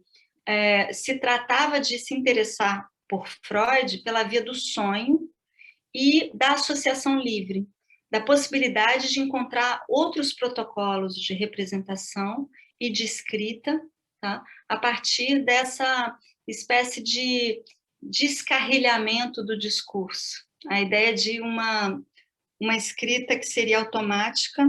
C: se tratava de se interessar por Freud pela via do sonho e da associação livre, da possibilidade de encontrar outros protocolos de representação e de escrita, tá? A partir dessa espécie de descarrilhamento do discurso, a ideia de uma escrita que seria automática,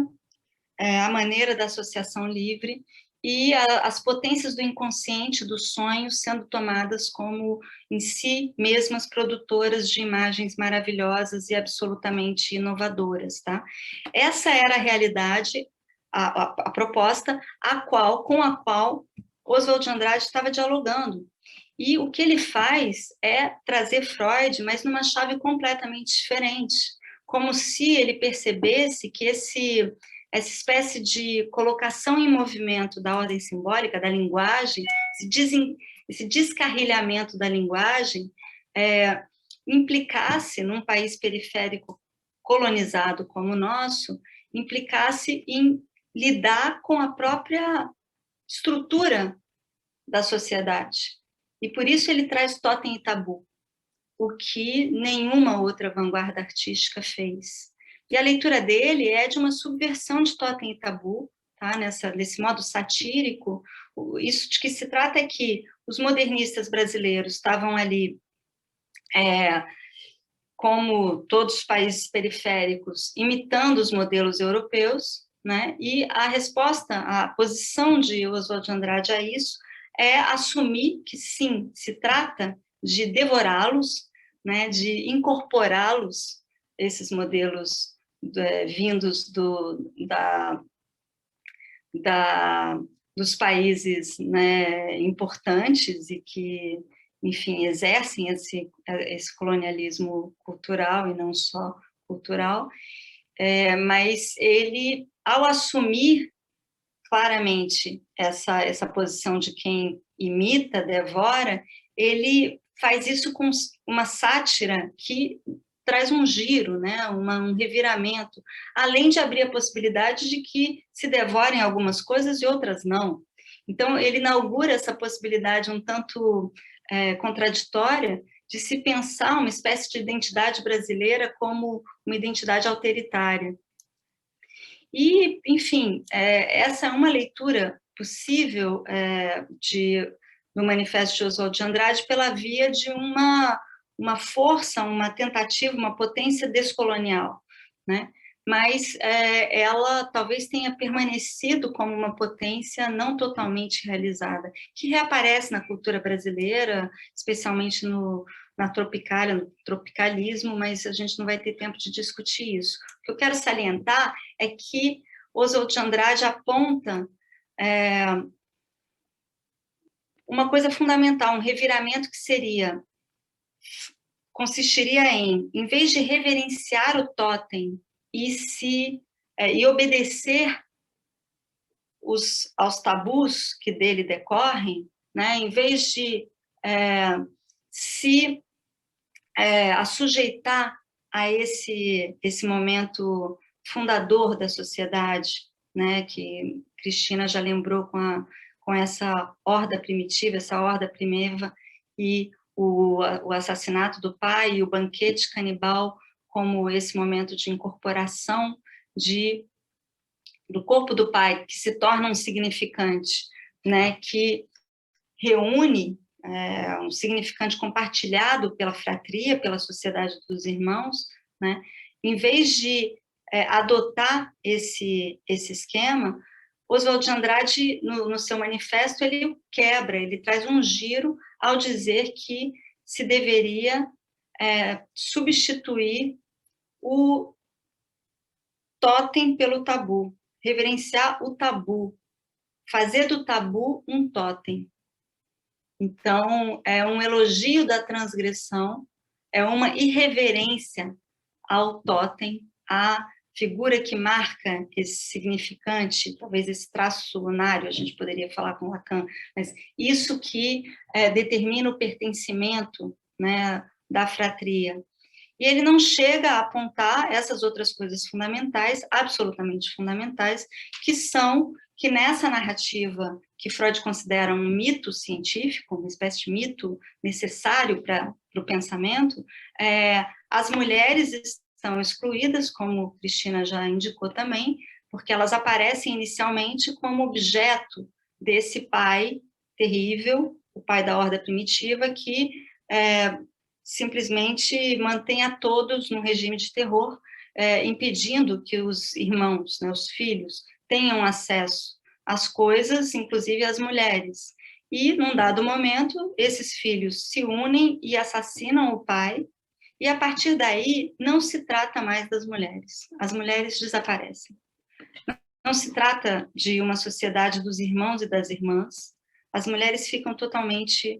C: a maneira da associação livre, e as potências do inconsciente, do sonho, sendo tomadas como, em si mesmas, produtoras de imagens maravilhosas e absolutamente inovadoras, tá? Essa era a realidade, a proposta, com a qual Oswald de Andrade estava dialogando. E o que ele faz é trazer Freud, mas numa chave completamente diferente, como se ele percebesse que essa espécie de colocação em movimento da ordem simbólica, da linguagem, esse descarrilhamento da linguagem, implicasse, num país periférico colonizado como o nosso, implicasse em lidar com a própria estrutura da sociedade. E por isso ele traz totem e tabu, o que nenhuma outra vanguarda artística fez. E a leitura dele é de uma subversão de totem e tabu, tá? Nesse modo satírico, isso de que se trata é que os modernistas brasileiros estavam ali, como todos os países periféricos, imitando os modelos europeus, né? E a resposta, a posição de Oswald de Andrade a isso é assumir que, sim, se trata de devorá-los, né? De incorporá-los, esses modelos vindos dos países, né, importantes e que, enfim, exercem esse colonialismo cultural e não só cultural, mas ele, ao assumir claramente essa posição de quem imita, devora, ele faz isso com uma sátira que traz um giro, né? Um reviramento, além de abrir a possibilidade de que se devorem algumas coisas e outras não. Então, ele inaugura essa possibilidade um tanto contraditória de se pensar uma espécie de identidade brasileira como uma identidade autoritária. E, enfim, essa é uma leitura possível do Manifesto de Oswald de Andrade pela via de uma força, uma tentativa, uma potência descolonial, né? Mas ela talvez tenha permanecido como uma potência não totalmente realizada, que reaparece na cultura brasileira, especialmente na Tropicália, no tropicalismo, mas a gente não vai ter tempo de discutir isso. O que eu quero salientar é que Oswald de Andrade aponta uma coisa fundamental, um reviramento que consistiria em vez de reverenciar o totem e obedecer aos tabus que dele decorrem, né, em vez de se sujeitar a esse momento fundador da sociedade, né, que Cristina já lembrou com essa horda primitiva, essa horda primeva, e o assassinato do pai e o banquete canibal como esse momento de incorporação do corpo do pai, que se torna um significante, né, que reúne um significante compartilhado pela fratria, pela sociedade dos irmãos, né? Em vez de adotar esse esquema, Oswald de Andrade, no seu manifesto, ele quebra, ele traz um giro ao dizer que se deveria substituir o totem pelo tabu, reverenciar o tabu, fazer do tabu um totem. Então, é um elogio da transgressão, é uma irreverência ao totem, à figura que marca esse significante, talvez esse traço lunário, a gente poderia falar com Lacan, mas isso que determina o pertencimento, né, da fratria. E ele não chega a apontar essas outras coisas fundamentais, absolutamente fundamentais, que nessa narrativa que Freud considera um mito científico, uma espécie de mito necessário para o pensamento, as mulheres estão excluídas, como Cristina já indicou também, porque elas aparecem inicialmente como objeto desse pai terrível, o pai da horda primitiva, que simplesmente mantém a todos num regime de terror, impedindo que os irmãos, né, os filhos, tenham acesso às coisas, inclusive às mulheres. E, num dado momento, esses filhos se unem e assassinam o pai, e, a partir daí, não se trata mais das mulheres. As mulheres desaparecem. Não se trata de uma sociedade dos irmãos e das irmãs. As mulheres ficam totalmente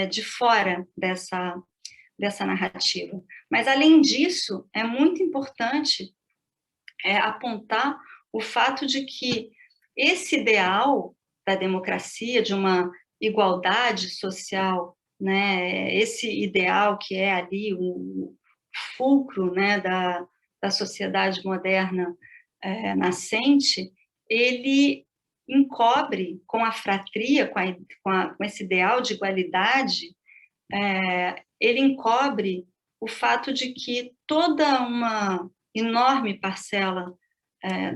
C: de fora dessa narrativa. Mas, além disso, é muito importante apontar o fato de que esse ideal da democracia, de uma igualdade social, né, esse ideal que é ali o fulcro, né, da sociedade moderna nascente, ele encobre com a fratria, com esse ideal de igualdade, ele encobre o fato de que toda uma enorme parcela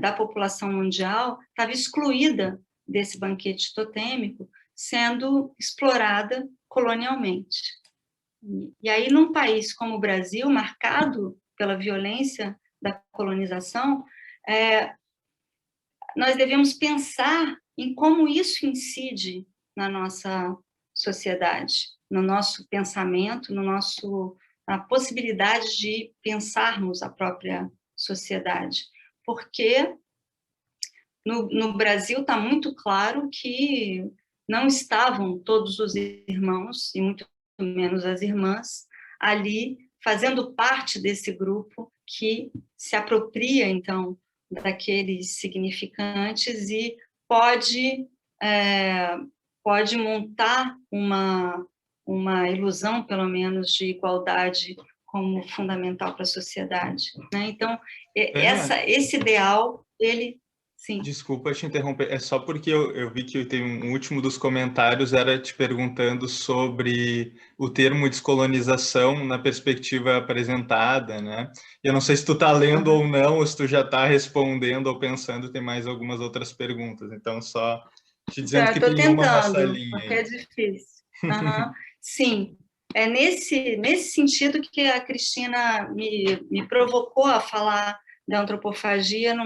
C: da população mundial estava excluída desse banquete totêmico, sendo explorada colonialmente. E aí, num país como o Brasil, marcado pela violência da colonização, nós devemos pensar em como isso incide na nossa sociedade, no nosso pensamento, na possibilidade de pensarmos a própria sociedade. Porque no Brasil está muito claro que não estavam todos os irmãos, e muito menos as irmãs, ali fazendo parte desse grupo que se apropria, então, daqueles significantes e pode montar uma ilusão, pelo menos, de igualdade como fundamental para a sociedade, né? Então, esse ideal, ele... Sim.
A: Desculpa te interromper, é só porque eu vi que tem um último dos comentários, era te perguntando sobre o termo descolonização na perspectiva apresentada, né? Eu não sei se tu está lendo ou não, ou se tu já está respondendo ou pensando, tem mais algumas outras perguntas, então só te dizendo que tem uma nessa linha aí.
C: É difícil. Sim, é nesse sentido que a Cristina me provocou a falar da antropofagia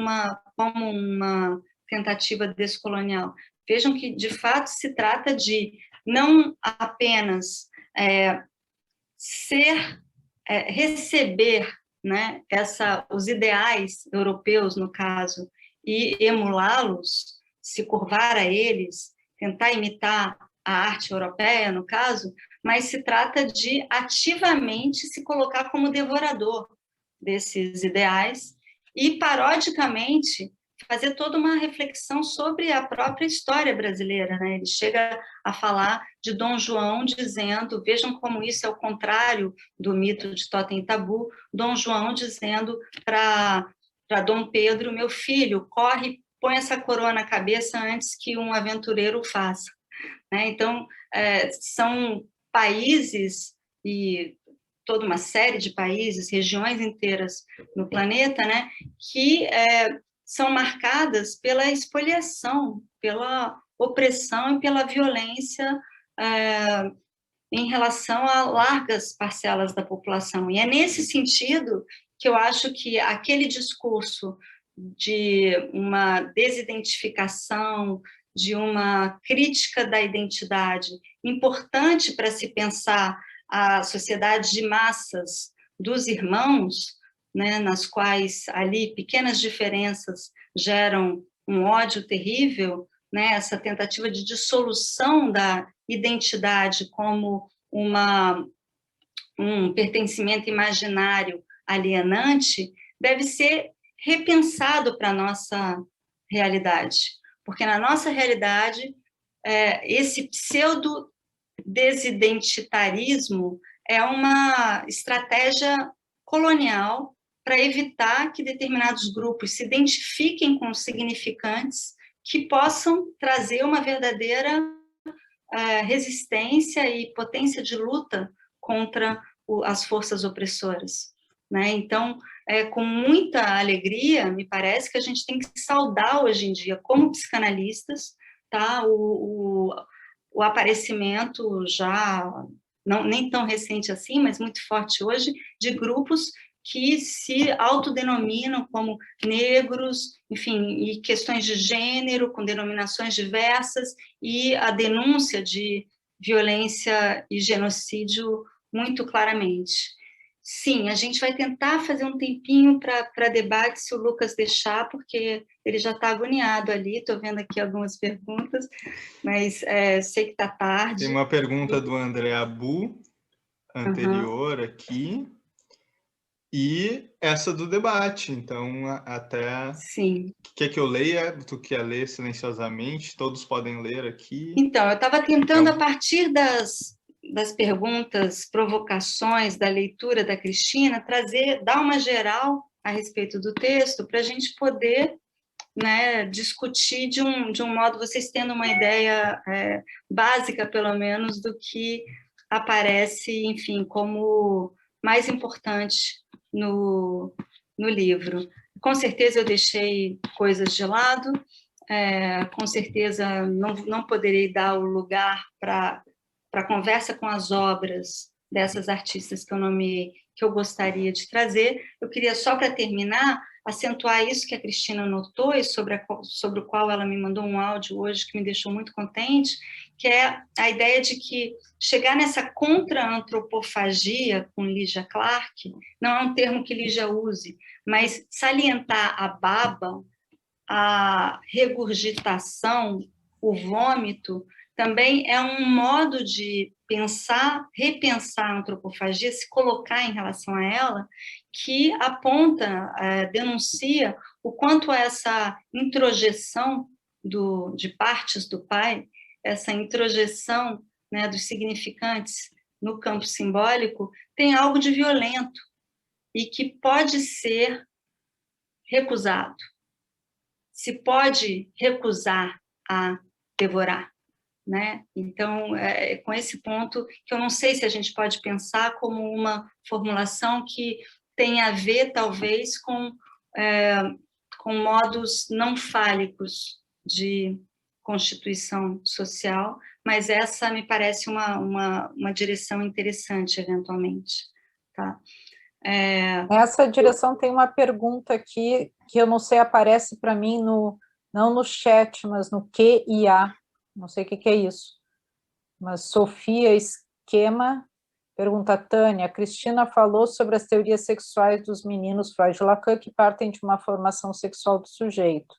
C: como uma tentativa descolonial. Vejam que, de fato, se trata de não apenas receber, né, os ideais europeus, no caso, e emulá-los, se curvar a eles, tentar imitar a arte europeia, no caso, mas se trata de ativamente se colocar como devorador desses ideais e, parodicamente, fazer toda uma reflexão sobre a própria história brasileira, né? Ele chega a falar de Dom João dizendo, vejam como isso é o contrário do mito de Totem e Tabu, Dom João dizendo para Dom Pedro, meu filho, corre, põe essa coroa na cabeça antes que um aventureiro o faça. Né? Então, são países e toda uma série de países, regiões inteiras no planeta, né, que são marcadas pela expoliação, pela opressão e pela violência em relação a largas parcelas da população. E é nesse sentido que eu acho que aquele discurso de uma desidentificação, de uma crítica da identidade, importante para se pensar a sociedade de massas dos irmãos, né, nas quais ali pequenas diferenças geram um ódio terrível, né, essa tentativa de dissolução da identidade como um pertencimento imaginário alienante, deve ser repensado para a nossa realidade. Porque na nossa realidade, esse pseudo-desidentitarismo é uma estratégia colonial para evitar que determinados grupos se identifiquem com significantes que possam trazer uma verdadeira resistência e potência de luta contra as forças opressoras. Né? Então, com muita alegria, me parece que a gente tem que saudar hoje em dia, como psicanalistas, tá? o aparecimento já, nem tão recente assim, mas muito forte hoje, de grupos que se autodenominam como negros, enfim, e questões de gênero, com denominações diversas, e a denúncia de violência e genocídio muito claramente. Sim, a gente vai tentar fazer um tempinho para debate, se o Lucas deixar, porque ele já está agoniado ali, estou vendo aqui algumas perguntas, mas sei que está tarde.
A: Tem uma pergunta do André Abu, anterior aqui, e essa do debate, então até...
C: Sim.
A: Quer que eu leia? Tu quer ler silenciosamente? Todos podem ler aqui.
C: Então, eu estava tentando, a partir das perguntas, provocações da leitura da Cristina, dar uma geral a respeito do texto, para a gente poder, né, discutir de um modo, vocês tendo uma ideia básica, pelo menos, do que aparece, enfim, como mais importante no livro. Com certeza eu deixei coisas de lado, com certeza não poderei dar o lugar para conversa com as obras dessas artistas que eu nomeei, que eu gostaria de trazer. Eu queria, só para terminar, acentuar isso que a Cristina notou e sobre o qual ela me mandou um áudio hoje que me deixou muito contente, que é a ideia de que chegar nessa contra-antropofagia com Lígia Clark, não é um termo que Lígia use, mas salientar a baba, a regurgitação, o vômito, também é um modo de pensar, repensar a antropofagia, se colocar em relação a ela, que aponta, denuncia o quanto essa introjeção de partes do pai, essa introjeção, né, dos significantes no campo simbólico, tem algo de violento e que pode ser recusado. Se pode recusar a devorar, né? Então, com esse ponto, que eu não sei se a gente pode pensar como uma formulação que tem a ver, talvez, com modos não fálicos de constituição social, mas essa me parece uma direção interessante, eventualmente. Tá?
B: Nessa direção tem uma pergunta aqui, que eu não sei, aparece para mim, não no chat, mas no QIA, não sei o que é isso, mas Sofia Esquema pergunta: Tânia, a Cristina falou sobre as teorias sexuais dos meninos Freud e Lacan que partem de uma formação sexual do sujeito.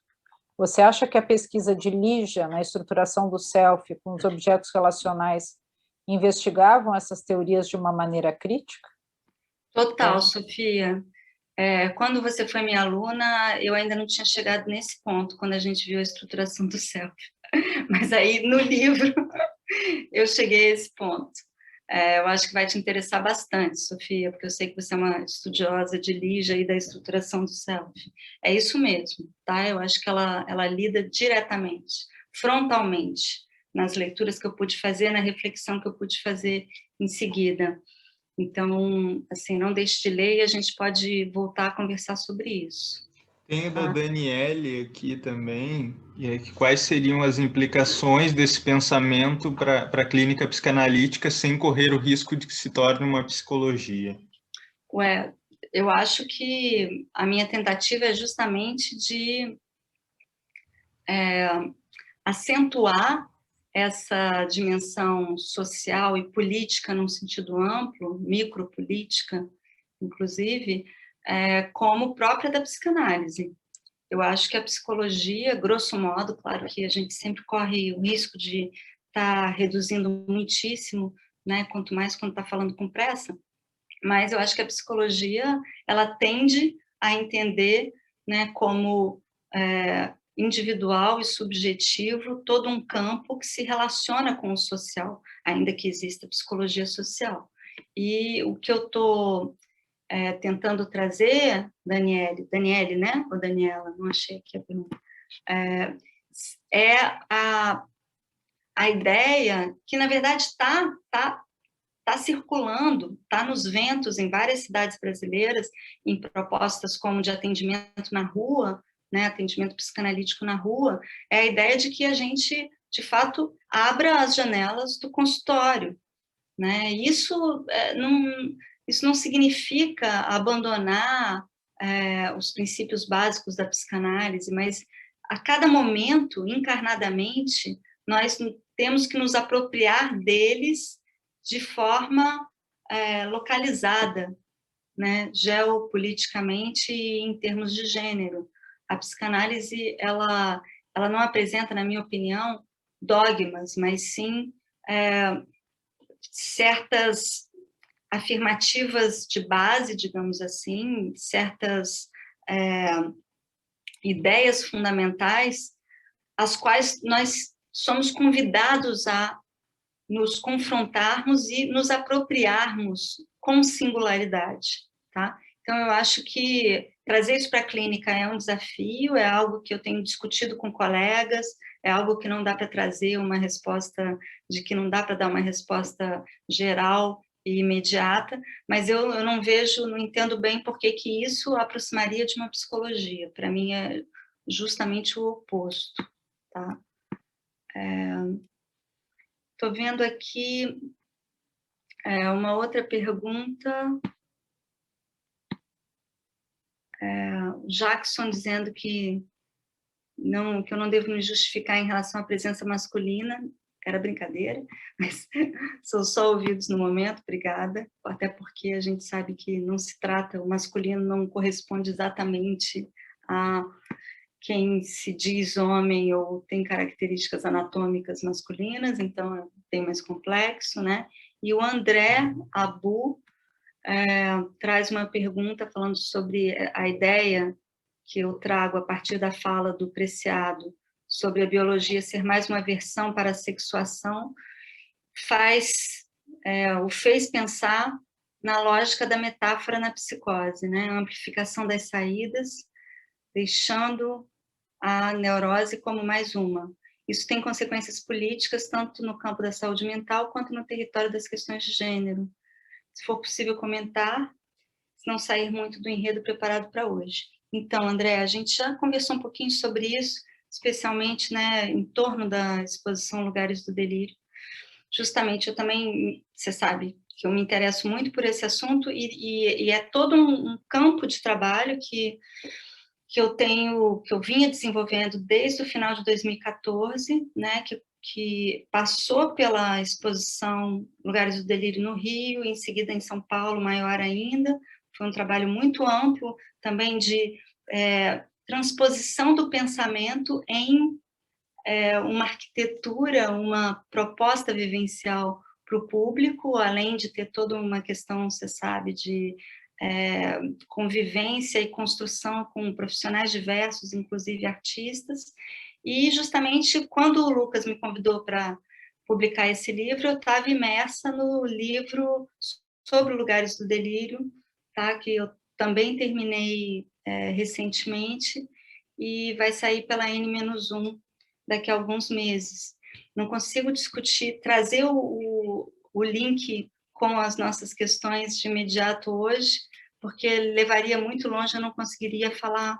B: Você acha que a pesquisa de Lígia na estruturação do self com os objetos relacionais investigavam essas teorias de uma maneira crítica?
C: Total, Sofia. Quando você foi minha aluna, eu ainda não tinha chegado nesse ponto, quando a gente viu a estruturação do self. Mas aí, no livro, eu cheguei a esse ponto. Eu acho que vai te interessar bastante, Sofia, porque eu sei que você é uma estudiosa de Lígia e da estruturação do self. É isso mesmo, tá? Eu acho que ela lida diretamente, frontalmente, nas leituras que eu pude fazer, na reflexão que eu pude fazer em seguida. Então, assim, não deixe de ler e a gente pode voltar a conversar sobre isso.
A: Tem o da Daniele aqui também, e é que quais seriam as implicações desse pensamento para a clínica psicanalítica sem correr o risco de que se torne uma psicologia?
C: Eu acho que a minha tentativa é justamente de acentuar essa dimensão social e política num sentido amplo, micropolítica, inclusive, como própria da psicanálise. Eu acho que a psicologia, grosso modo, claro que a gente sempre corre o risco de estar reduzindo muitíssimo, né, quanto mais quando está falando com pressa, mas eu acho que a psicologia, ela tende a entender, né, como individual e subjetivo todo um campo que se relaciona com o social, ainda que exista psicologia social. E o que eu estou tentando trazer, Daniele, né? Ou Daniela, não achei aqui a pergunta, a ideia que, na verdade, está circulando, está nos ventos em várias cidades brasileiras, em propostas como de atendimento na rua, né, atendimento psicanalítico na rua, é a ideia de que a gente, de fato, abra as janelas do consultório, né? Isso não significa abandonar os princípios básicos da psicanálise, mas a cada momento, encarnadamente, nós temos que nos apropriar deles de forma localizada, né? Geopoliticamente e em termos de gênero. A psicanálise, ela não apresenta, na minha opinião, dogmas, mas sim certas afirmativas de base, digamos assim, certas ideias fundamentais, as quais nós somos convidados a nos confrontarmos e nos apropriarmos com singularidade, tá? Então, eu acho que trazer isso para a clínica é um desafio, é algo que eu tenho discutido com colegas, é algo que não dá para trazer uma resposta, de que não dá para dar uma resposta geral e imediata, mas eu não vejo, não entendo bem por que isso aproximaria de uma psicologia. Para mim é justamente o oposto, tá? Estou vendo aqui uma outra pergunta. Jackson dizendo que eu não devo me justificar em relação à presença masculina. Era brincadeira, mas são só ouvidos no momento, obrigada. Até porque a gente sabe que não se trata, o masculino não corresponde exatamente a quem se diz homem ou tem características anatômicas masculinas, então é bem mais complexo, né? E o André Abu traz uma pergunta falando sobre a ideia que eu trago a partir da fala do Preciado sobre a biologia ser mais uma versão para a sexuação, o fez pensar na lógica da metáfora na psicose, né? A amplificação das saídas, deixando a neurose como mais uma. Isso tem consequências políticas, tanto no campo da saúde mental, quanto no território das questões de gênero. Se for possível comentar, se não sair muito do enredo preparado para hoje. Então, André, a gente já conversou um pouquinho sobre isso, especialmente, né, em torno da exposição Lugares do Delírio. Justamente, eu também, você sabe, que eu me interesso muito por esse assunto e é todo um campo de trabalho que eu vinha desenvolvendo desde o final de 2014, né, que passou pela exposição Lugares do Delírio no Rio, em seguida em São Paulo, maior ainda. Foi um trabalho muito amplo também de transposição do pensamento em uma arquitetura, uma proposta vivencial para o público, além de ter toda uma questão, você sabe, de convivência e construção com profissionais diversos, inclusive artistas. E justamente quando o Lucas me convidou para publicar esse livro, eu estava imersa no livro sobre Lugares do Delírio, tá? Que eu também terminei recentemente e vai sair pela N-1 daqui a alguns meses. Não consigo trazer o link com as nossas questões de imediato hoje, porque levaria muito longe, eu não conseguiria falar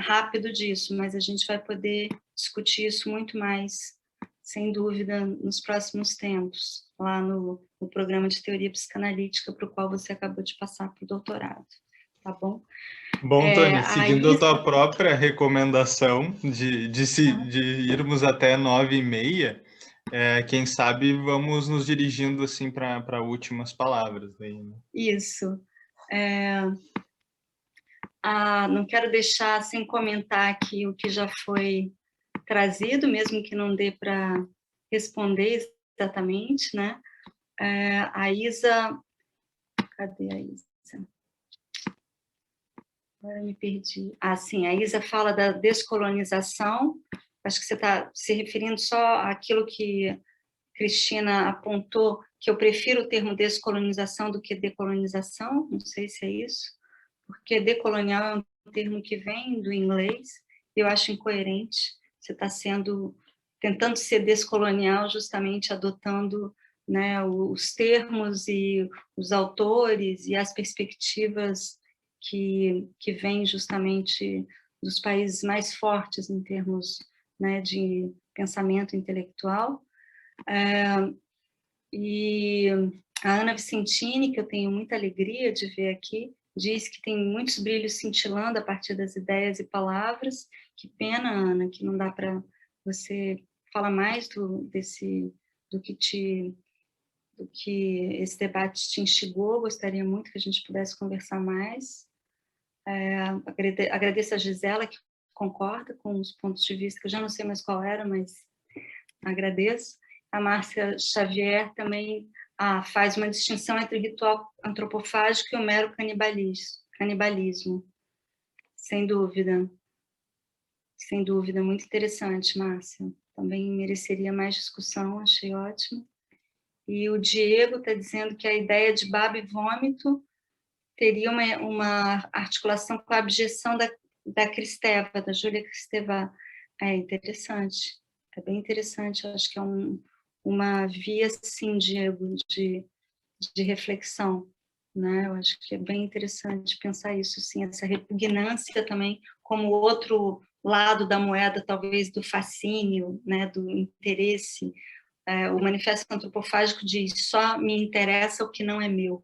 C: rápido disso, mas a gente vai poder discutir isso muito mais, sem dúvida, nos próximos tempos, lá no programa de teoria psicanalítica para o qual você acabou de passar para o doutorado, tá bom?
A: Bom, Tânia, seguindo a tua própria recomendação de irmos até 9h30, quem sabe vamos nos dirigindo assim para últimas palavras. Aí, né?
C: Isso. Não quero deixar sem comentar aqui o que já foi trazido, mesmo que não dê para responder exatamente, né? A Isa... Cadê a Isa? Agora me perdi. Sim, a Isa fala da descolonização. Acho que você está se referindo só àquilo que Cristina apontou, que eu prefiro o termo descolonização do que decolonização, não sei se é isso, porque decolonial é um termo que vem do inglês, e eu acho incoerente. Você está tentando ser descolonial justamente adotando, né, os termos e os autores e as perspectivas que vêm justamente dos países mais fortes em termos, né, de pensamento intelectual. E a Ana Vicentini, que eu tenho muita alegria de ver aqui, diz que tem muitos brilhos cintilando a partir das ideias e palavras. Que pena, Ana, que não dá para você falar mais do que esse debate te instigou. Gostaria muito que a gente pudesse conversar mais. Agradeço a Gisela, que concorda com os pontos de vista, que eu já não sei mais qual era, mas agradeço. A Márcia Xavier também faz uma distinção entre o ritual antropofágico e o mero canibalismo. Sem dúvida, muito interessante, Márcia. Também mereceria mais discussão, achei ótimo. E o Diego está dizendo que a ideia de baba e vômito teria uma articulação com a abjeção da Kristeva, da Júlia Kristeva. É interessante, é bem interessante. Eu acho que é uma via, sim, Diego, de de reflexão, né? Eu acho que é bem interessante pensar isso, sim, essa repugnância também como outro lado da moeda, talvez, do fascínio, né, do interesse. O Manifesto Antropofágico diz: só me interessa o que não é meu.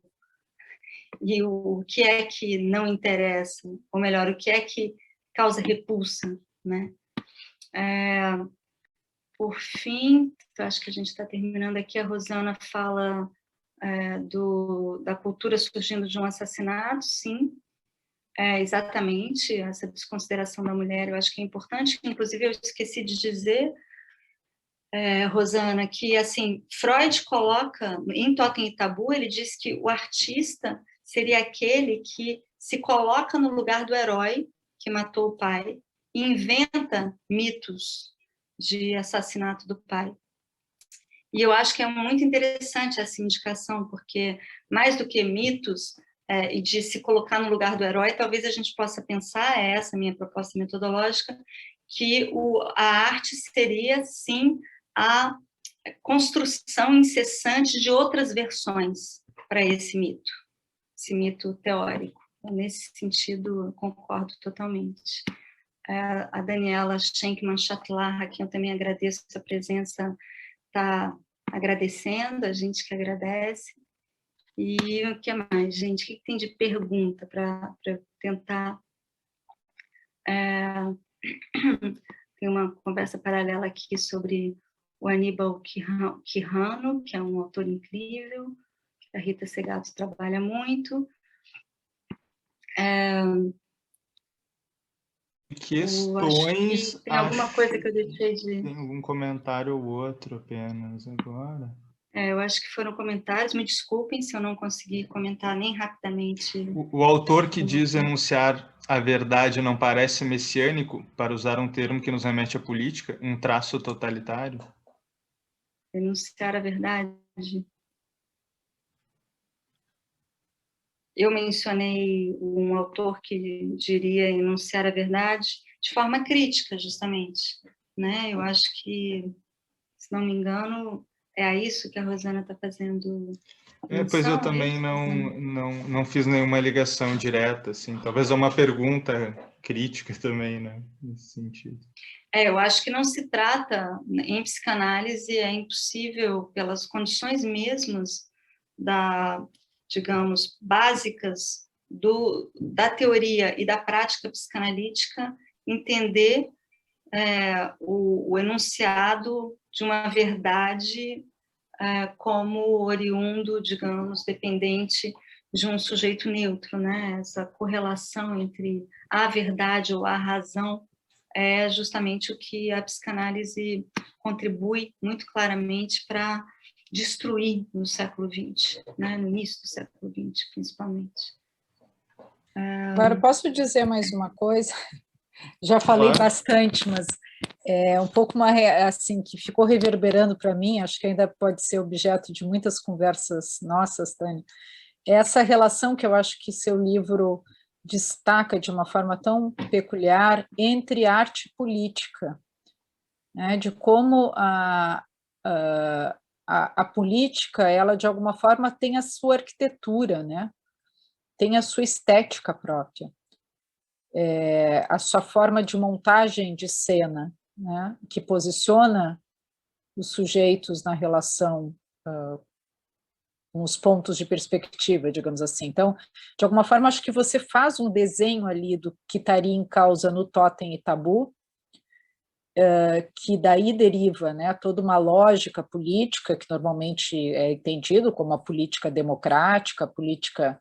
C: E o que é que não interessa? Ou melhor, o que é que causa repulsa, né? Por fim, acho que a gente está terminando aqui, a Rosana fala da cultura surgindo de um assassinato, sim, exatamente, essa desconsideração da mulher, eu acho que é importante, inclusive eu esqueci de dizer, Rosana, que assim, Freud coloca, em Totem e Tabu, ele diz que o artista seria aquele que se coloca no lugar do herói que matou o pai e inventa mitos de assassinato do pai. E eu acho que é muito interessante essa indicação, porque mais do que mitos e de se colocar no lugar do herói, talvez a gente possa pensar, essa minha proposta metodológica, que a arte seria, sim, a construção incessante de outras versões para esse mito teórico. Nesse sentido, eu concordo totalmente. A Daniela Schenkman-Chatlar, a quem eu também agradeço a presença, está agradecendo, a gente que agradece. E o que mais, gente? O que tem de pergunta para tentar... Tem uma conversa paralela aqui sobre o Aníbal Quijano, que é um autor incrível, que a Rita Segato trabalha muito.
A: Questões...
C: Tem alguma coisa que eu deixei de...
A: Tem algum comentário ou outro apenas agora?
C: Eu acho que foram comentários, me desculpem se eu não consegui comentar nem rapidamente.
A: O autor que diz enunciar a verdade não parece messiânico, para usar um termo que nos remete à política, um traço totalitário?
C: Enunciar a verdade. Eu mencionei um autor que diria enunciar a verdade de forma crítica, justamente, né? Eu acho que, se não me engano, é a isso que a Rosana está fazendo menção.
A: Pois eu também não fiz nenhuma ligação direta, assim. Talvez é uma pergunta crítica também, né? Nesse sentido.
C: Eu acho que não se trata, em psicanálise, é impossível, pelas condições mesmas digamos, básicas da teoria e da prática psicanalítica, entender o enunciado de uma verdade como oriundo, digamos, dependente de um sujeito neutro, né? Essa correlação entre a verdade ou a razão é justamente o que a psicanálise contribui muito claramente para destruir no século XX, né? No início do século XX, principalmente.
B: Agora, posso dizer mais uma coisa? Já falei bastante, mas é um pouco assim, que ficou reverberando para mim, acho que ainda pode ser objeto de muitas conversas nossas, Tânia, é essa relação que eu acho que seu livro destaca de uma forma tão peculiar entre arte e política, né, de como a política, ela de alguma forma tem a sua arquitetura, né, tem a sua estética própria, a sua forma de montagem de cena, né, que posiciona os sujeitos na relação com os pontos de perspectiva, digamos assim. Então, de alguma forma, acho que você faz um desenho ali do que estaria em causa no Totem e Tabu, que daí deriva, né, toda uma lógica política que normalmente é entendido como a política democrática, a política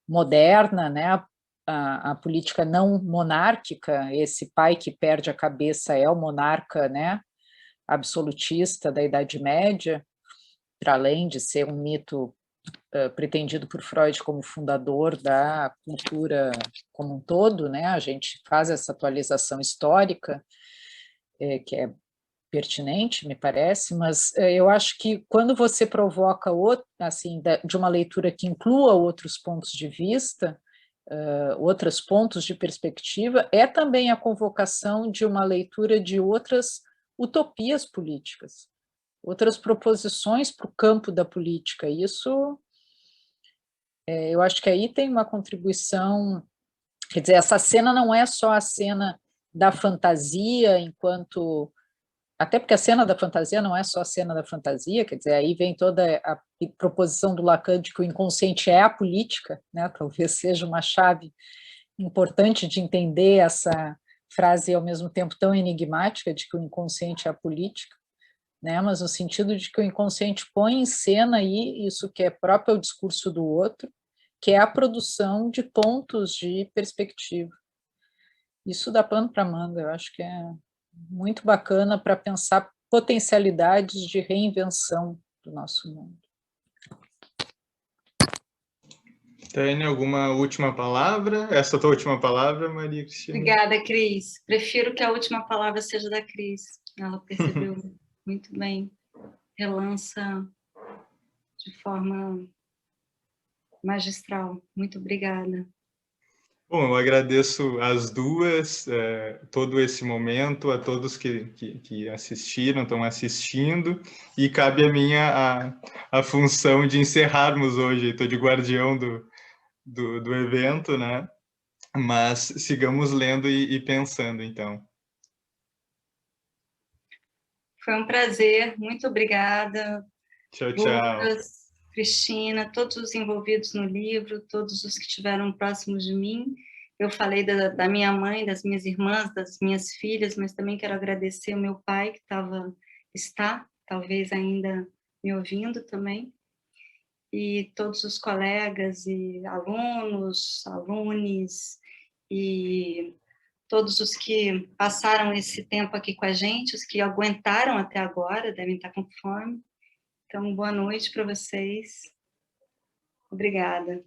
B: moderna, né, a política não monárquica. Esse pai que perde a cabeça é o monarca, né, absolutista da Idade Média, para além de ser um mito pretendido por Freud como fundador da cultura como um todo, né? A gente faz essa atualização histórica, que é pertinente, me parece, mas eu acho que quando você provoca assim, de uma leitura que inclua outros pontos de vista, outros pontos de perspectiva, é também a convocação de uma leitura de outras utopias políticas, outras proposições para o campo da política. Isso Eu acho que aí tem uma contribuição, quer dizer, essa cena não é só a cena da fantasia, enquanto... Até porque a cena da fantasia não é só a cena da fantasia, quer dizer, aí vem toda a proposição do Lacan de que o inconsciente é a política, né? Talvez seja uma chave importante de entender essa frase ao mesmo tempo tão enigmática de que o inconsciente é a política, né? Mas no sentido de que o inconsciente põe em cena aí isso que é próprio ao discurso do outro, que é a produção de pontos de perspectiva. Isso dá pano para manga, eu acho que é muito bacana para pensar potencialidades de reinvenção do nosso mundo.
A: Tânia, alguma última palavra? Essa é a tua última palavra, Maria Cristina?
C: Obrigada, Cris. Prefiro que a última palavra seja da Cris. Ela percebeu muito bem. Relança de forma magistral. Muito obrigada.
A: Bom, eu agradeço às duas, todo esse momento, a todos que assistiram, estão assistindo, e cabe a minha a função de encerrarmos hoje. Estou de guardião do evento, né? Mas sigamos lendo e pensando, então.
C: Foi um prazer, muito obrigada.
A: Tchau, tchau.
C: Lucas, Cristina, todos os envolvidos no livro, todos os que estiveram próximos de mim. Eu falei da minha mãe, das minhas irmãs, das minhas filhas, mas também quero agradecer o meu pai, que está, talvez ainda me ouvindo também, e todos os colegas e alunos, alunes, e todos os que passaram esse tempo aqui com a gente, os que aguentaram até agora, devem estar com fome. Então, boa noite para vocês. Obrigada.